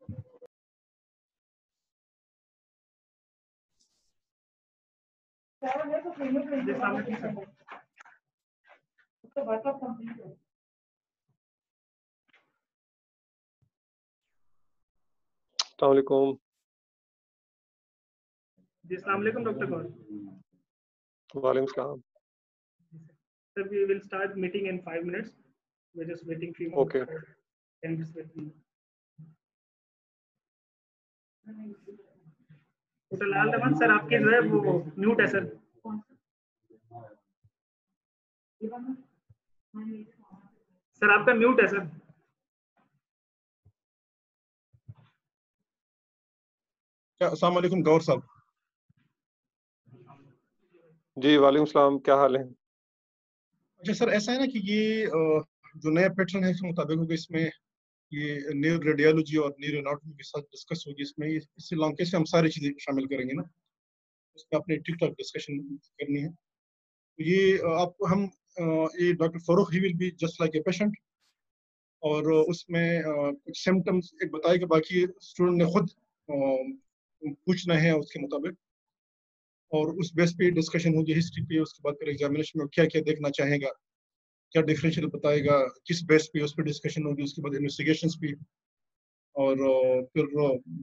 अस्सलामुअलैकुम। जी, अस्सलामुअलैकुम डॉक्टर कौर। वालेकुम सलाम। Sir, we will start meeting in 5 minutes. We're just waiting few more. Okay. 10 minutes waiting. Doctor Lal Rahman sir, आपके जो है वो म्यूट है सर। सर आपका म्यूट है सर। अस्सलाम वालेकुम गौर साहब। जी वालेकुम सलाम, क्या हाल है? अच्छा सर, ऐसा है ना कि ये जो नया पैटर्न है इसके मुताबिक होगा, इसमें ये न्यूरो रेडियोलॉजी और न्यूरो एनाटॉमी के साथ डिस्कस होगी। इसमें इससे लॉन्ग केस हम सारी चीजें शामिल करेंगे ना, उसमें अपने टिकटॉक डिस्कशन करनी है। तो ये आपको हम ये doctor Farooq he will be just like a patient, और उसमें कुछ सिम्टम्स एक बताएगा, बाकी स्टूडेंट ने खुद पूछना है उसके मुताबिक, और उस बेस पे डिस्कशन होगी हिस्ट्री पे। उसके बाद फिर एग्जामिनेशन में क्या क्या देखना चाहेगा, क्या डिफरेंशियल बताएगा, किस बेस पे उस पर डिस्कशन होगी। उसके बाद इन्वेस्टिगेशंस भी, और फिर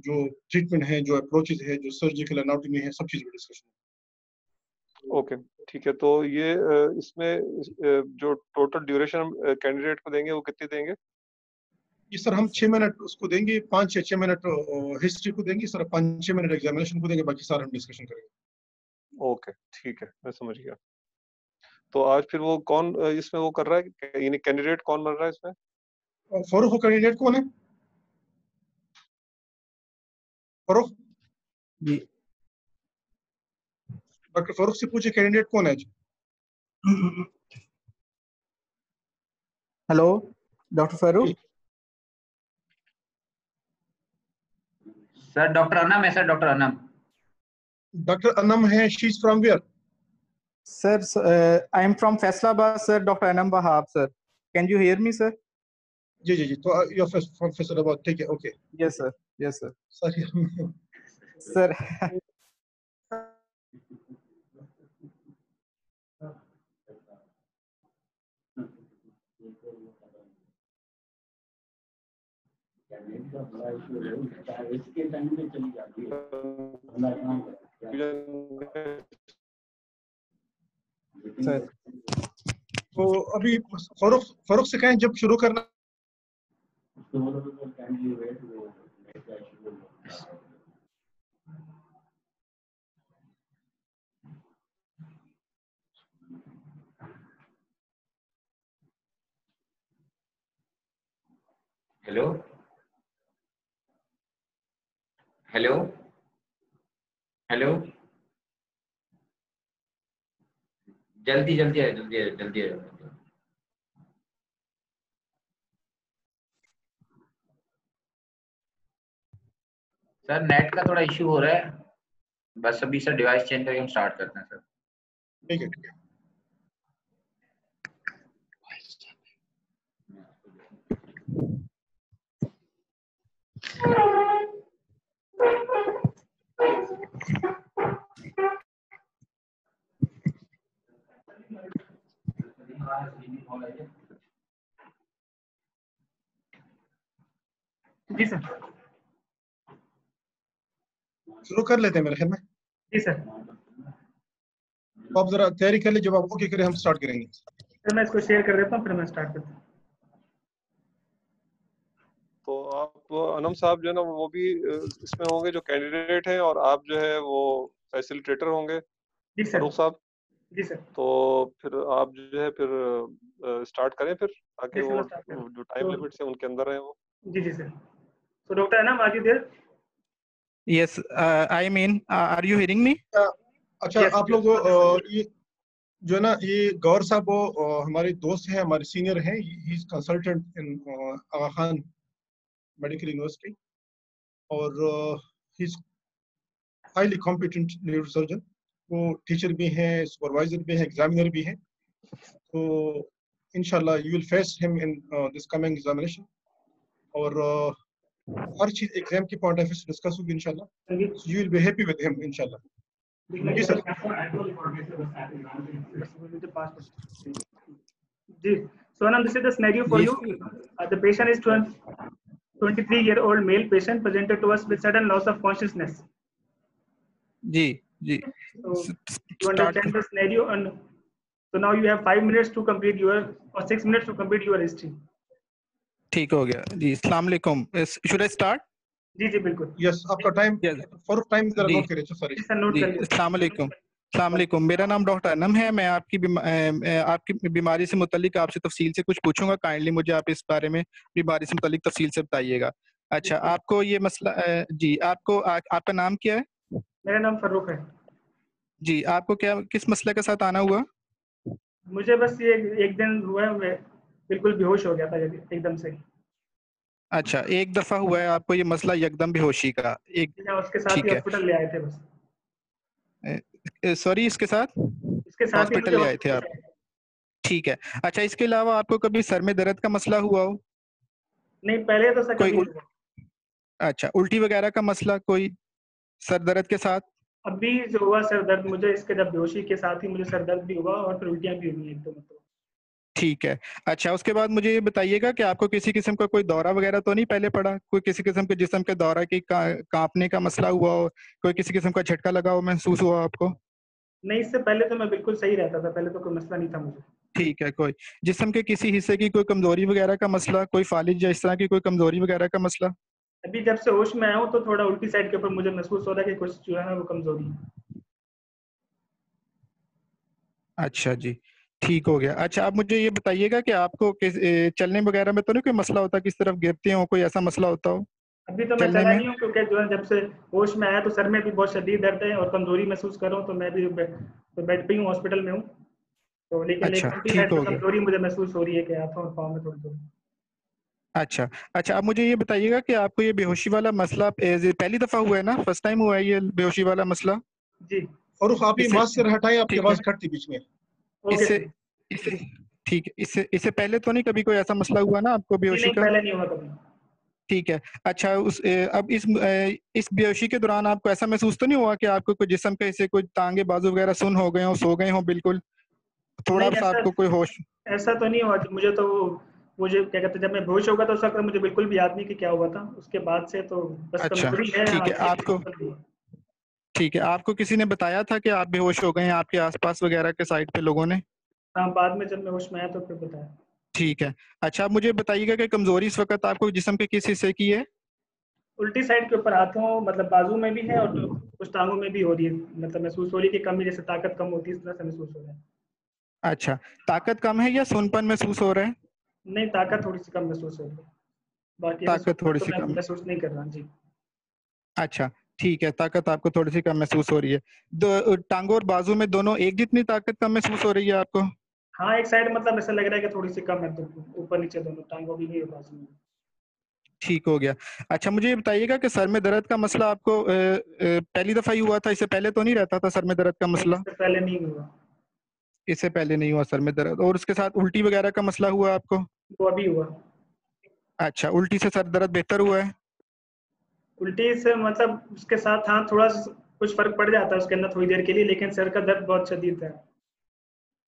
जो ट्रीटमेंट है, जो अप्रोचेज है, जो सर्जिकल एनाटॉमी है, सब चीज़ पे डिस्कशन। ओके ठीक है। तो ये इसमें जो टोटल ड्यूरेशन कैंडिडेट को देंगे वो कितनी देंगे? ये सर हम 6 मिनट उसको देंगे, 5 या 6 मिनट हिस्ट्री को देंगे सर, 5-6 मिनट एग्जामिनेशन को देंगे, बाकी सारा हम डिस्कशन करेंगे। ओके ठीक है, मैं समझ गया। तो आज फिर वो कौन इसमें वो कर रहा है, यानी कैंडिडेट कौन बन रहा है इसमें? फरूक कैंडिडेट कौन है? फरूक जी, डॉक्टर फरूक से पूछे कैंडिडेट कौन है आज। Hello doctor Farooq. Sir doctor Anam है sir, doctor Anam. Doctor Anam है, she is from where? Sir I am from Faisalabad sir, doctor Anam Wahab sir. Can you hear me sir? जी जी जी, तो यू आर फ्रॉम फैसलाबाद, ठीक है, okay. Yes sir, yes sir. Sorry sir sir तो अभी फरूक से कहें जब शुरू करना। हेलो हेलो हेलो, जल्दी जल्दी आए, जल्दी आए, जल्दी आए। सर नेट का थोड़ा इश्यू हो रहा है, बस अभी सर डिवाइस चेंज करके हम स्टार्ट करते हैं सर। ठीक है ठीक है। जी सर। शुरू कर लेते हैं मेरे ख्याल में। जी सर। तो आप जरा तैयारी कर लीजिए, जब आप ओके करें हम स्टार्ट करेंगे। सर मैं इसको शेयर कर देता हूँ, फिर मैं स्टार्ट करता हूँ। तो आप अनम साहब जो है ना वो भी इसमें होंगे जो कैंडिडेट हैं, और आप जो है वो फैसिलिटेटर होंगे जी सर। फरूक साहब। जी सर। तो फिर आप जो है फिर स्टार्ट करें फिर, ताकि जी सर, वो मैं start करता हूँ। जो टाइम लिमिट है उनके अंदर है वो। जी जी सर। तो doctor Anam are you there? Yes I mean are you hearing me? अच्छा Yes, आप लोग ये जो है ना, ये गौर साहब वो हमारे दोस्त हैं, हमारे सीनियर हैं। He is consultant in Aga Khan medical university, और he is highly competent neurosurgeon. वो टीचर भी हैं, सुपरवाइजर भी हैं, एग्जामिनर भी हैं। तो इंशाल्लाह you will face him in this coming examination. और हर चीज एग्जाम के पॉइंट ऑफ व्यू से डिस्कस होगी इंशाल्लाह. संगीत So you will be happy with him इंशाल्लाह. जी सर. जी, so Anand, this is the scenario for जी you. The patient is 23-year-old male patient presented to us with sudden loss of consciousness. जी जी So you start understand the scenario, and so now you have 5 minutes to complete your, or 6 minutes to complete your history. ठीक हो गया जी. अस्सलाम वालेकुम. Should I start? जी जी बिल्कुल. Yes, आपका time yes for time जरा जी नोट करिए सर. जी सर, नोट जी. कर लीजिए. अस्सलाम वालेकुम. अस्सलाम वालेकुम. मेरा नाम डॉक्टर अनम है. मैं आपकी बीमारी से मुतल्लिक आपसे तफसील से कुछ पूछूंगा. काइंडली मुझे आप इस बारे में बीमारी से मुतल्लिक तफसील से बताइएगा. अच्छा, आपको ये मसला जी, आपका नाम क्या है? मेरा नाम फरूक है. जी, आपको क्या किस मसले के साथ आना हुआ? मुझे बस ये एक दिन हुआ है, मैं बिल्कुल बेहोश हो गया था एकदम से. अच्छा, एक दफा हुआ है आपको ये मसला यकदम बेहोशी का? एक उसके साथ ठीक ही है. हॉस्पिटल ले आए थे बस. सॉरी, इसके साथ इसके साथ ही हॉस्पिटल मुझे ले आए थे आप? ठीक है. अच्छा, इसके अलावा आपको कभी सर में दर्द का मसला हुआ हो? नहीं, पहले तो सर कोई कभी नहीं हुआ. अच्छा, उल्टी वगैरह का मसला, कोई सर दर्द के साथ? अभी जो हुआ सर दर्द, मुझे इसके जब बेहोशी के साथ ही मुझे सर दर्द भी हुआ और फिर उल्टियां भी हुई एकदम. मतलब ठीक है. अच्छा, उसके बाद मुझे ये बताइएगा कि आपको किसी किस्म का कोई दौरा वगैरह तो नहीं पहले पड़ा? कोई किसी किस्म के जिस्म के दौरा की कांपने का मसला हुआ हो? कोई किसी किस्म का झटका लगा हो, महसूस हुआ आपको? नहीं, इससे पहले तो मैं बिल्कुल सही रहता था. पहले तो कोई मसला नहीं था मुझे. ठीक है. कोई जिस्म के किसी हिस्से की कोई कमजोरी वगैरह का मसला, कोई फालिज या इस तरह की कोई कमजोरी वगैरह का मसला? अभी जब से होश में आया हूँ तो थोड़ा उल्टी साइड के ऊपर मुझे महसूस हो रहा है कि कुछ जो है ना वो कमजोरी है. अच्छा जी, ठीक हो गया. अच्छा, आप मुझे ये बताइएगा कि आपको चलने वगैरह में तो नहीं कोई मसला होता, किस तरफ गिरते हो, कोई ऐसा मसला होता हो अभी तो मैं चलने चला में? नहीं हूँ क्योंकि जो है जब से होश में आया तो सर में भी बहुत शदीद दर्द है और कमजोरी महसूस कर रहा हूँ. तो मैं भी बेड पे हूँ, हॉस्पिटल में हूँ. तो लेकिन एक अच्छा, उल्टी ठीक साइड हो पे गया. कमजोरी मुझे महसूस हो रही है कि हाथों और पाँव में थोड़ी थोड़ी. अच्छा. अच्छा, आप मुझे ये बताइएगा कि आपको ये बेहोशी वाला मसला पहली दफा हुआ है ना? फर्स्ट टाइम हुआ है ये बेहोशी वाला मसला? जी. और आप ये इससे मास्क से हटाएं, आपकी ठीक है. आवाज कटती बीच में. ओके इससे सर. इससे ठीक है. इससे पहले तो नहीं कभी कोई ऐसा मसला हुआ ना आपको जी बेहोशी नहीं, का? पहले नहीं हुआ कभी. ठीक है. अच्छा, अब इस बेहोशी के दौरान आपको ऐसा महसूस तो नहीं हुआ कि आपको कोई जिस्म के हिस्से, कोई टांगे बाजू वगैरह सुन हो गए हो, सो गए हो बिल्कुल, थोड़ा नहीं, सा आपको कोई होश? ऐसा तो नहीं हुआ. मुझे तो मुझे क्या कहते हैं, जब मैं बेहोश होगा तो उस वक्त मुझे बिल्कुल भी याद नहीं कि क्या हुआ था. उसके बाद से तो बस अच्छा, कमजोरी है. ठीक है. ठीक है, आपको किसी ने बताया था कि आप बेहोश हो गए हैं, आपके आसपास वगैरह के साइड पे लोगों ने? हाँ, बाद में जब मैं होश में आया तो फिर बताया. ठीक है. अच्छा, आप मुझे बताइएगा कि कमजोरी इस वक्त आपको जिस्म के किस हिस्से की है? उल्टी साइड के ऊपर हाथों, मतलब बाजू में भी है और कुछ टांगों में भी हो रही है. मतलब महसूस हो रही है कि कमी, जैसे ताकत कम होती है इस तरह से महसूस हो रहा है. अच्छा, ताकत कम है या सुनपन महसूस हो रहा है? नहीं, ताकत थोड़ी सी कम महसूस हो रही है. बाकी ऐसे ताकत सुनपन थोड़ी तो सी मैं कम. महसूस नहीं कर रहा. जी. अच्छा, ठीक है. ताकत आपको थोड़ी सी कम महसूस हो रही है. टांगों और बाजू में दोनों एक जितनी ताकत कम महसूस हो रही है आपको? हाँ, एक साइड मतलब ऐसा लग रहा है कि थोड़ी सी कम है. तो ऊपर नीचे दोनों टांगों भी नहीं है, बाजू में. ठीक हो गया. अच्छा, मुझे ये बताइएगा कि सर में दर्द का मसला आपको पहली दफा ही हुआ था? इससे पहले तो नहीं रहता था सर में दर्द का नहीं, मसला? इससे पहले नहीं हुआ. इससे पहले नहीं हुआ सर में दर्द. और उसके साथ उल्टी वगैरह का मसला हुआ आपको? वो अभी हुआ. अच्छा, उल्टी से सर दर्द बेहतर हुआ है? उल्टी से मतलब उसके साथ हाँ थोड़ा कुछ फर्क पड़ जाता है उसके अंदर थोड़ी देर के लिए, लेकिन सर का दर्द बहुत शदीद है.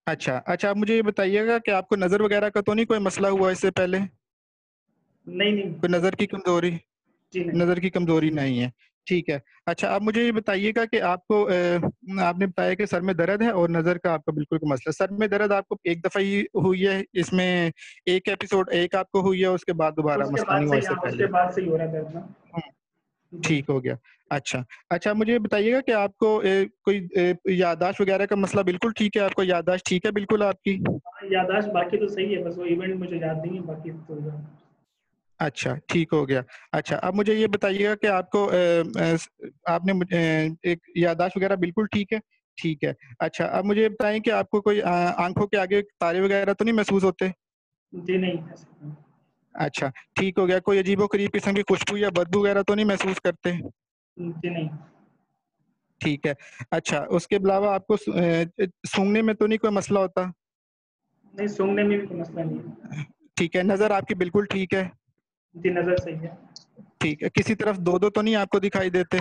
अच्छा. अच्छा, आप मुझे ये बताइएगा कि आपको नजर वगैरह का तो नहीं कोई मसला हुआ इससे पहले? नहीं नहीं. कोई नजर की कमजोरी? जी नहीं. नजर की कमजोरी नहीं है. ठीक है. अच्छा, आप मुझे ये बताइएगा कि आपको आपने बताया कि सर में दर्द है और नजर का आपका बिल्कुल कोई मसला. सर में दर्द आपको एक दफा ही हुई है? इसमें एक एपिसोड एक आपको हुई है, उसके बाद दोबारा उसके मसला बाद नहीं से हुआ ही, इससे हाँ, उसके पहले? बाद से ही हो रहा है दर्द ना. हम्म, जी. ठीक हो गया. अच्छा. अच्छा, मुझे ये बताइएगा कि आपको कोई याददाश्त वगैरह का मसला बिल्कुल ठीक है? आपको याददाश्त ठीक है बिल्कुल आपकी? हाँ, याददाश्त बाकी तो सही है, बस वो इवेंट मुझे याद नहीं है, बाकी तो अच्छा, ठीक हो गया. अच्छा, अब मुझे ये बताइएगा कि आपको आपने एक याददाश्त वगैरह बिल्कुल ठीक है? ठीक है. अच्छा, अब मुझे ये बताएं कि आपको कोई आंखों के आगे तारे वगैरह तो नहीं महसूस होते? जी नहीं, ऐसा नहीं. अच्छा, ठीक हो गया. कोई अजीबो-गरीब किस्म की खुशबू या बदबू वगैरह तो नहीं महसूस करते? जी नहीं. ठीक है. अच्छा, उसके अलावा आपको सूंघने में तो नहीं कोई मसला होता? नहीं, सूंघने में भी कोई मसला नहीं है. ठीक है. नज़र आपकी बिल्कुल ठीक है? जी, नजर सही है. ठीक है, किसी तरफ दो दो तो नहीं आपको दिखाई देते?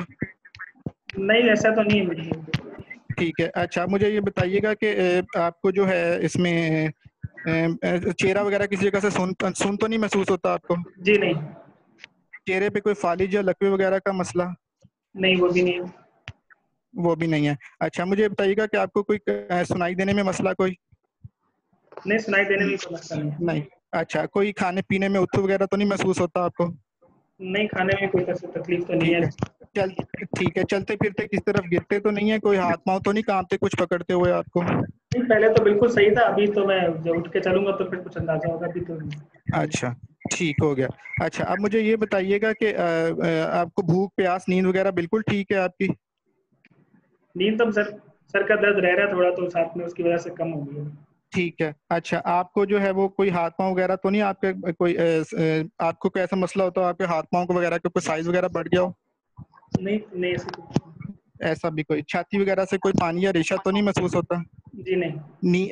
नहीं, ऐसा तो नहीं है मुझे। ठीक है। अच्छा, मुझे ये बताइएगा कि आपको जो है इसमें चेहरा वगैरह किसी जगह से सुन तो नहीं महसूस होता आपको? जी नहीं। चेहरे पे कोई फालिज या लकवे वगैरह का मसला? नहीं, वो भी नहीं है। वो भी नहीं है। अच्छा, मुझे बताइएगा कि आपको कोई सुनाई देने में मसला कोई? नहीं, सुनाई देने में कोई मसला नहीं है। नहीं। अच्छा, कोई खाने पीने में उत्तू वगैरह तो नहीं महसूस होता आपको? नहीं, खाने में कोई तकलीफ तो नहीं ठीक है। है। चल ठीक है, चलते फिरते किस तरफ गिरते तो नहीं है? कोई हाथ पाँव तो नहीं कांपते कुछ पकड़ते हुए आपको? नहीं, पहले तो बिल्कुल सही था, अभी तो मैं जब उठ के चलूंगा तो फिर कुछ अंदाजा होगा, अभी तो नहीं। अच्छा, ठीक हो गया। अच्छा, अब मुझे ये बताइएगा कि आपको भूख प्यास नींद वगैरह बिल्कुल ठीक है आपकी? नींद तो सर का दर्द रह रहा है थोड़ा, तो साथ में उसकी वजह से कम हो गई है। ठीक है। अच्छा, आपको जो है वो कोई हाथ पाँव वगैरह तो नहीं आपके कोई आपको कैसा मसला होता है आपके हाथ पाँव को वगैरह का कोई साइज वगैरह बढ़ गया हो? नहीं नहीं, ऐसे कुछ ऐसा भी कोई छाती वगैरह से कोई पानी या रेशा तो नहीं महसूस होता? जी नहीं। नी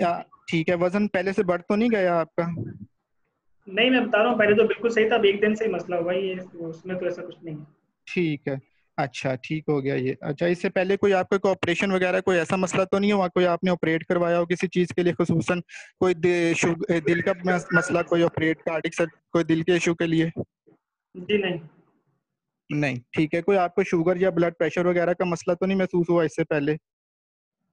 ठीक है। वजन पहले से बढ़ तो नहीं गया आपका? नहीं, मैं बता रहा हूँ, पहले तो बिल्कुल सही था, अब एक दिन से ही मसला हुआ ही है, उसमें तो ऐसा कुछ नहीं है। ठीक है। अच्छा, ठीक हो गया ये। अच्छा, इससे पहले कोई आपका कोई ऑपरेशन वगैरह कोई ऐसा मसला तो नहीं हुआ? कोई आपने ऑपरेट करवाया हो किसी चीज के लिए, खुसूसन कोई दिल का मसला, कोई ऑपरेट कार्डिक सर कोई दिल के इशू के लिए? जी नहीं। नहीं। ठीक है। कोई आपको शुगर या ब्लड प्रेशर वगैरह का मसला तो नहीं महसूस हुआ इससे पहले?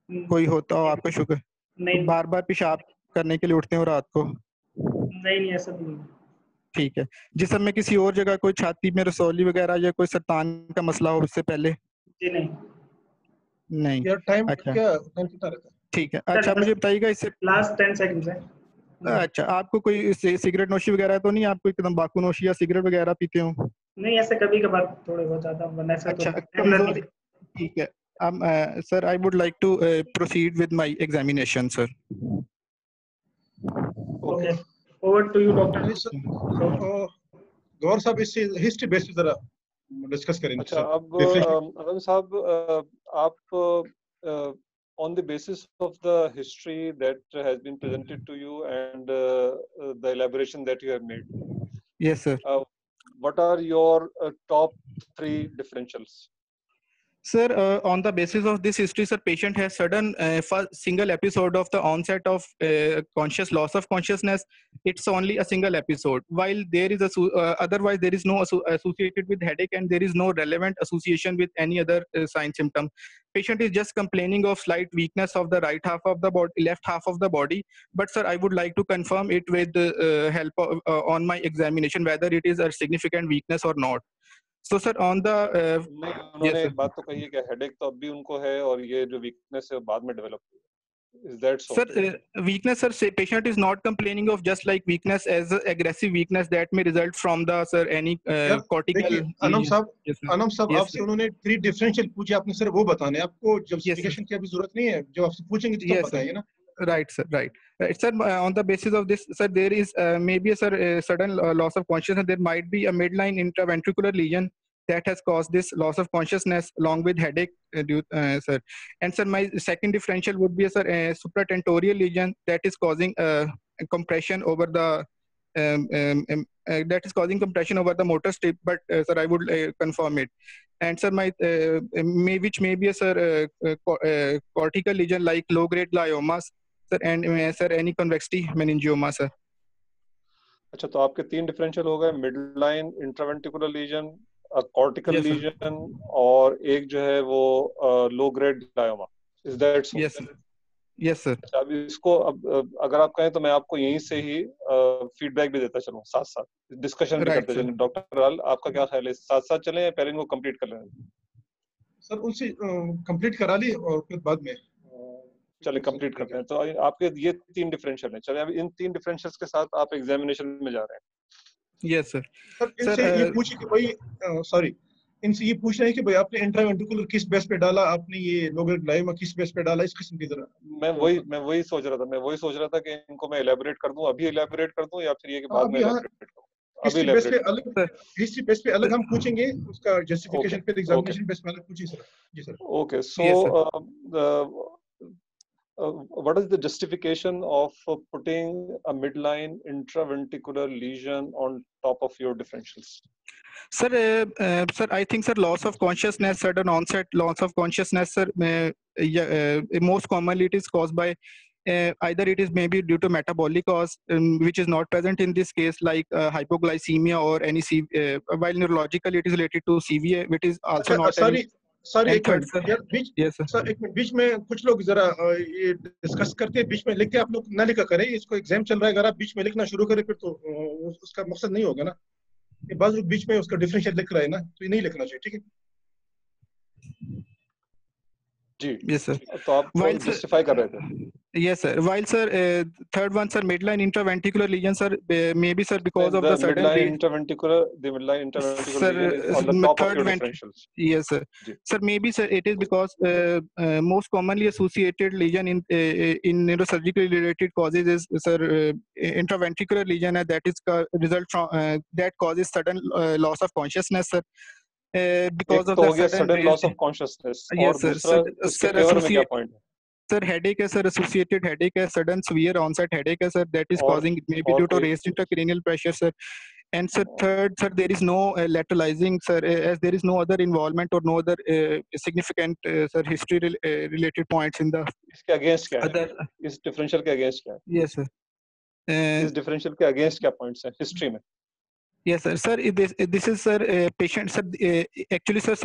कोई होता हो आपको शुगर? नहीं बार बार पेशाब करने के लिए उठते हो रात को? नहीं नहीं, ऐसा नहीं। ठीक है। जिस्म में किसी और जगह कोई छाती में रसौली वगैरह या कोई सरतान का मसला हो इससे पहले? जी नहीं। नहीं। यार टाइम अच्छा, क्या टाइम कितना रहता है? ठीक है। सर अच्छा, बस मुझे बताइएगा इससे लास्ट 10 सेकंड्स है। अच्छा, आपको कोई सिगरेट नोशी वगैरह तो नहीं? आप कोई तंबाकू नोशी या सिगरेट वगैरह पीते हो? नहीं, ऐसे कभी कभार थोड़े बहुत ज्यादा, वरना ऐसा तो अच्छा, रेगुलर नहीं। कमजोरी। ठीक है। Sir, I would like to proceed with my examination sir. Okay, over to you नहीं डॉक्टर। सर, गौर साहब इससे हिस्ट्री बेस पे जरा डिस्कस करेंगे अच्छा, सर अब ब्रीफली। अनंत साहब, आप on the basis of the history that has been presented to you and the elaboration that you have made, yes sir. what are your top 3 differentials? Sir, on the basis of this history, sir, patient has sudden first single episode of the onset of conscious loss of consciousness. It's only a single episode. While there is otherwise there is no associated with headache and there is no relevant association with any other sign symptom. Patient is just complaining of slight weakness of the right half of the body, left half of the body. But sir, I would like to confirm it with help of, on my examination whether it is a significant weakness or not. So sir, on the नहीं, yes उन्होंने sir. एक बात तो कही है कि headache तो अब भी उनको है और ये जो वीकनेस है बाद में डेवलप हुई है. Is that so? Sir, weakness, sir, say patient is not complaining of just like weakness as a aggressive weakness that may result from the sir any यार cortical. देखिए अनम साहब, Yes, sir. अनम साहब Yes, आपसे sir. उन्होंने 3 differential पूछे, आपने sir वो बताने, आपको Yes, sir. जस्टिफिकेशन की अभी जरूरत नहीं है, जब आपसे पूछेंगे तो तब Yes, sir. बताएंगे ना. Right, sir. Right. Right, sir. On the basis of this, sir, there is maybe a sir sudden loss of consciousness. There might be a midline intraventricular lesion that has caused this loss of consciousness along with headache, sir. And sir, my second differential would be a sir supratentorial lesion that is causing compression over the that is causing compression over the motor strip. But sir, I would confirm it. And sir, my which may be a sir cortical lesion like low grade gliomas. Sir, and sir, any convexity meningioma, sir. अच्छा, तो आपके 3 differential हो गए, mid line, intraventricular lesion, cortical Yes, sir. Lesion और एक जो है वो low grade glioma. Is that so? Yes, sir. Yes, sir. अच्छा, अब इसको अगर आप कहें तो मैं आपको यहीं से ही फीडबैक भी देता चलूं, साथ साथ डिस्कशन भी Right, करते sir. चलें. डॉक्टर लाल, आपका क्या ख्याल है, साथ साथ चलें या पहले इनको कंप्लीट कर लें? सर उनसे कंप्लीट करा ली और फिर बाद में चलिए कंप्लीट करते हैं. तो आपके ये 3 डिफरेंशियल हैं. चलिए अब इन 3 डिफरेंशियल्स के साथ आप एग्जामिनेशन में जा रहे हैं. Yes, sir. सर इनसे Sir, ये पूछे कि भाई सॉरी, इनसे ये पूछ रहे हैं कि भाई आपने इंट्रावेंट्रिकुलर किस बेस पे डाला, आपने ये लोबर ग्लायोमा किस बेस पे डाला, इस किस्म की जरा. मैं वही सोच रहा था कि इनको मैं इलैबोरेट कर दूं, अभी इलैबोरेट कर दूं या फिर ये कि बाद में अभी यहाँ इलैबोरेट करूं? अभी हिस्ट्री बेस पे इलैबोरेट. अलग, sir. हिस्ट्री बेस पे अलग हम पूछेंगे, उसका जस्टिफिकेशन ओके पे ओके एग्जामिनेशन बेस पे अलग पूछिए सर. जी sir. Okay. Yes, sir. So what is the justification of putting a midline intraventricular lesion on top of your differentials? Sir, I think, sir, loss of consciousness, sudden onset loss of consciousness, sir, most commonly it is caused by either it is maybe due to metabolic cause, which is not present in this case, like hypoglycemia or any while neurologically it is related to CVA, which is also अच्छा, not any. Sorry And एक third, minute sir, यार, बीच yes, sir. Sir एक minute, बीच में कुछ लोग जरा ये discuss करते हैं, बीच में लिखते हैं, आप लोग ना लिखा करें, इसको एग्जाम चल रहा है, अगर आप बीच में लिखना शुरू करें फिर तो उसका मकसद नहीं होगा ना। ये बात लोग बीच में उसका डिफरेंशियल लिख रहा है ना, तो ये नहीं लिखना चाहिए, ठीक है? जी, Yes, sir. तो आप While जस्टिफाई कर रहे थे। Yes, sir. While, sir, third one, sir, midline intraventricular lesion, sir, maybe, sir, because of the sudden midline rate. intraventricular, the midline intraventricular Sir, lesion is on the top of third your vent. differentials. Yes, sir. Ji. Sir, maybe, sir, it is because most commonly associated lesion in neurosurgically related causes is, sir, intraventricular lesion, and that is result from that causes sudden loss of consciousness, sir. Because एक of तो the हो गया sudden sudden loss raised. of consciousness, Yes, और sir. दूसरा उसके favour में क्या point है? Sir, headache है, sir, associated headache है, sudden severe onset headache है, sir, that is causing maybe due to raised intracranial pressure, sir. And sir, third, sir, there is no lateralizing, sir, as there is no other involvement or no other significant, sir, history related points in the इसके against क्या है? other. इस differential के against क्या है? Yes, sir. इस differential के against क्या पॉइंट्स हैं हिस्ट्री में? Yes, sir. Sir, this is, sir, patient, sir, actually, sir,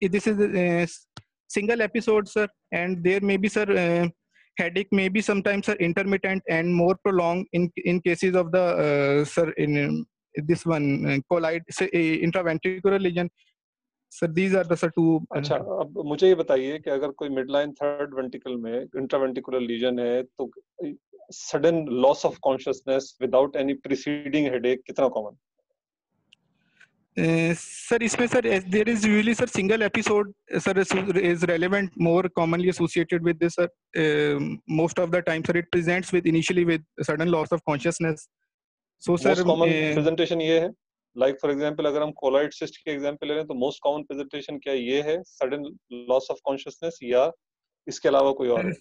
this is single episode, sir, and there may be, sir, headache may be sometimes, sir, intermittent and more prolonged in cases of the, sir, in this one, collide, intraventricular lesion. Sir, these are the, sir, two. अच्छा, अब मुझे ये बताइए कि अगर कोई midline third ventricle में intraventricular legion है, तो sudden loss of consciousness without any preceding headache कितना कॉमन? Sir, इसमें, sir, there is usually, sir, single episode, sir, is relevant, more commonly associated with this, sir. Most of the time, sir, it presents with initially with sudden loss of consciousness. So, sir, most common presentation ये है, like for example अगर हम collide cyst के example ले रहे हैं, तो most common presentation क्या ये है, सडन लॉस ऑफ कॉन्शियसनेस, या इसके अलावा कोई और है?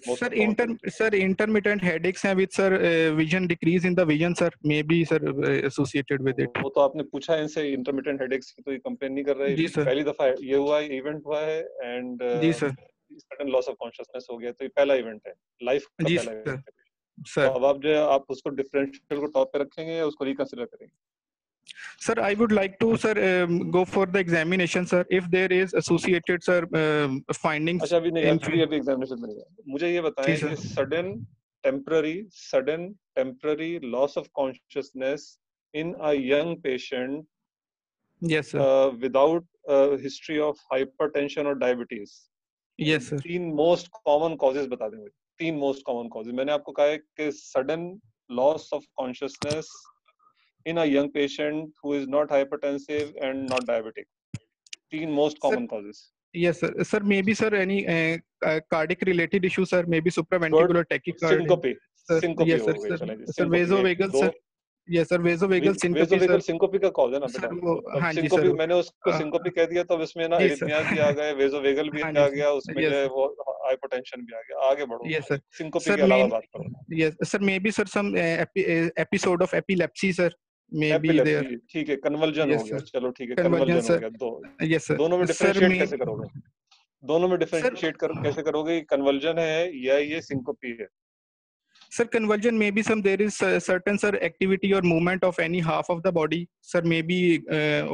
Sir, intermittent headaches हैं with, sir, vision decrease in the vision, sir, maybe, sir, associated with it. वो तो आपने पूछा इनसे इंटरमिटेंट हेडेक्स की, तो ये कंप्लेन नहीं कर रहे, जी सर, पहली दफा ये हुआ है, इवेंट हुआ है, एंड जी sir, sudden loss of consciousness हो गया, तो ये पहला इवेंट है, लाइफ का जी पहला सर, इवेंट है। सर, तो अब आप जो आप उसको डिफरेंशियल को टॉप पे रखेंगे या उसको रिकंसीडर करेंगे? Sir, I would like to, sir, go for the examination, sir, if there is associated, sir, findings. अच्छा, अभी नहीं, अभी एग्जामिनेशन में नहीं है। मुझे ये बताएं कि sudden temporary loss of consciousness in a young patient, yes sir, without history of hypertension और डायबिटीज, yes sir, तीन मोस्ट कॉमन कॉजेज बता दें मुझे, तीन मोस्ट कॉमन कॉजेज। मैंने आपको कहा है कि sudden loss of consciousness in a young patient who is not hypertensive and not diabetic, तीन most common causes. Yes, sir. Sir, maybe, sir, any cardiac related issue, sir, maybe supraventricular tachycardia. Syncope yes, हो sir, गई, sir, vasovagal, sir. Yes, sir, vasovagal syncope, sir. syncope का cause है ना बेटा? हाँ जी syncope sir, मैंने उसको syncope कह दिया, तो इसमें ना arrhythmias भी आ गए, vasovagal भी आ गया, उसमें जो है वो hypertension भी आ गया। आगे बढ़ो। Yes, sir. syncope के अलावा बात करो। Yes, sir, maybe, sir, some episode of epilepsy, sir. Maybe there. ठीक है, कन्वर्जन हो गया, चलो ठीक है, Conversion हो गया। दो, yes sir, दोनों में डिफरेंशिएट कैसे करोगे? दोनों में डिफरेंशिएट कैसे करोगे? कन्वर्जन है या ये सिंकोपी है? Sir, conversion maybe some there is certain, sir, activity or movement of any half of the body, sir, maybe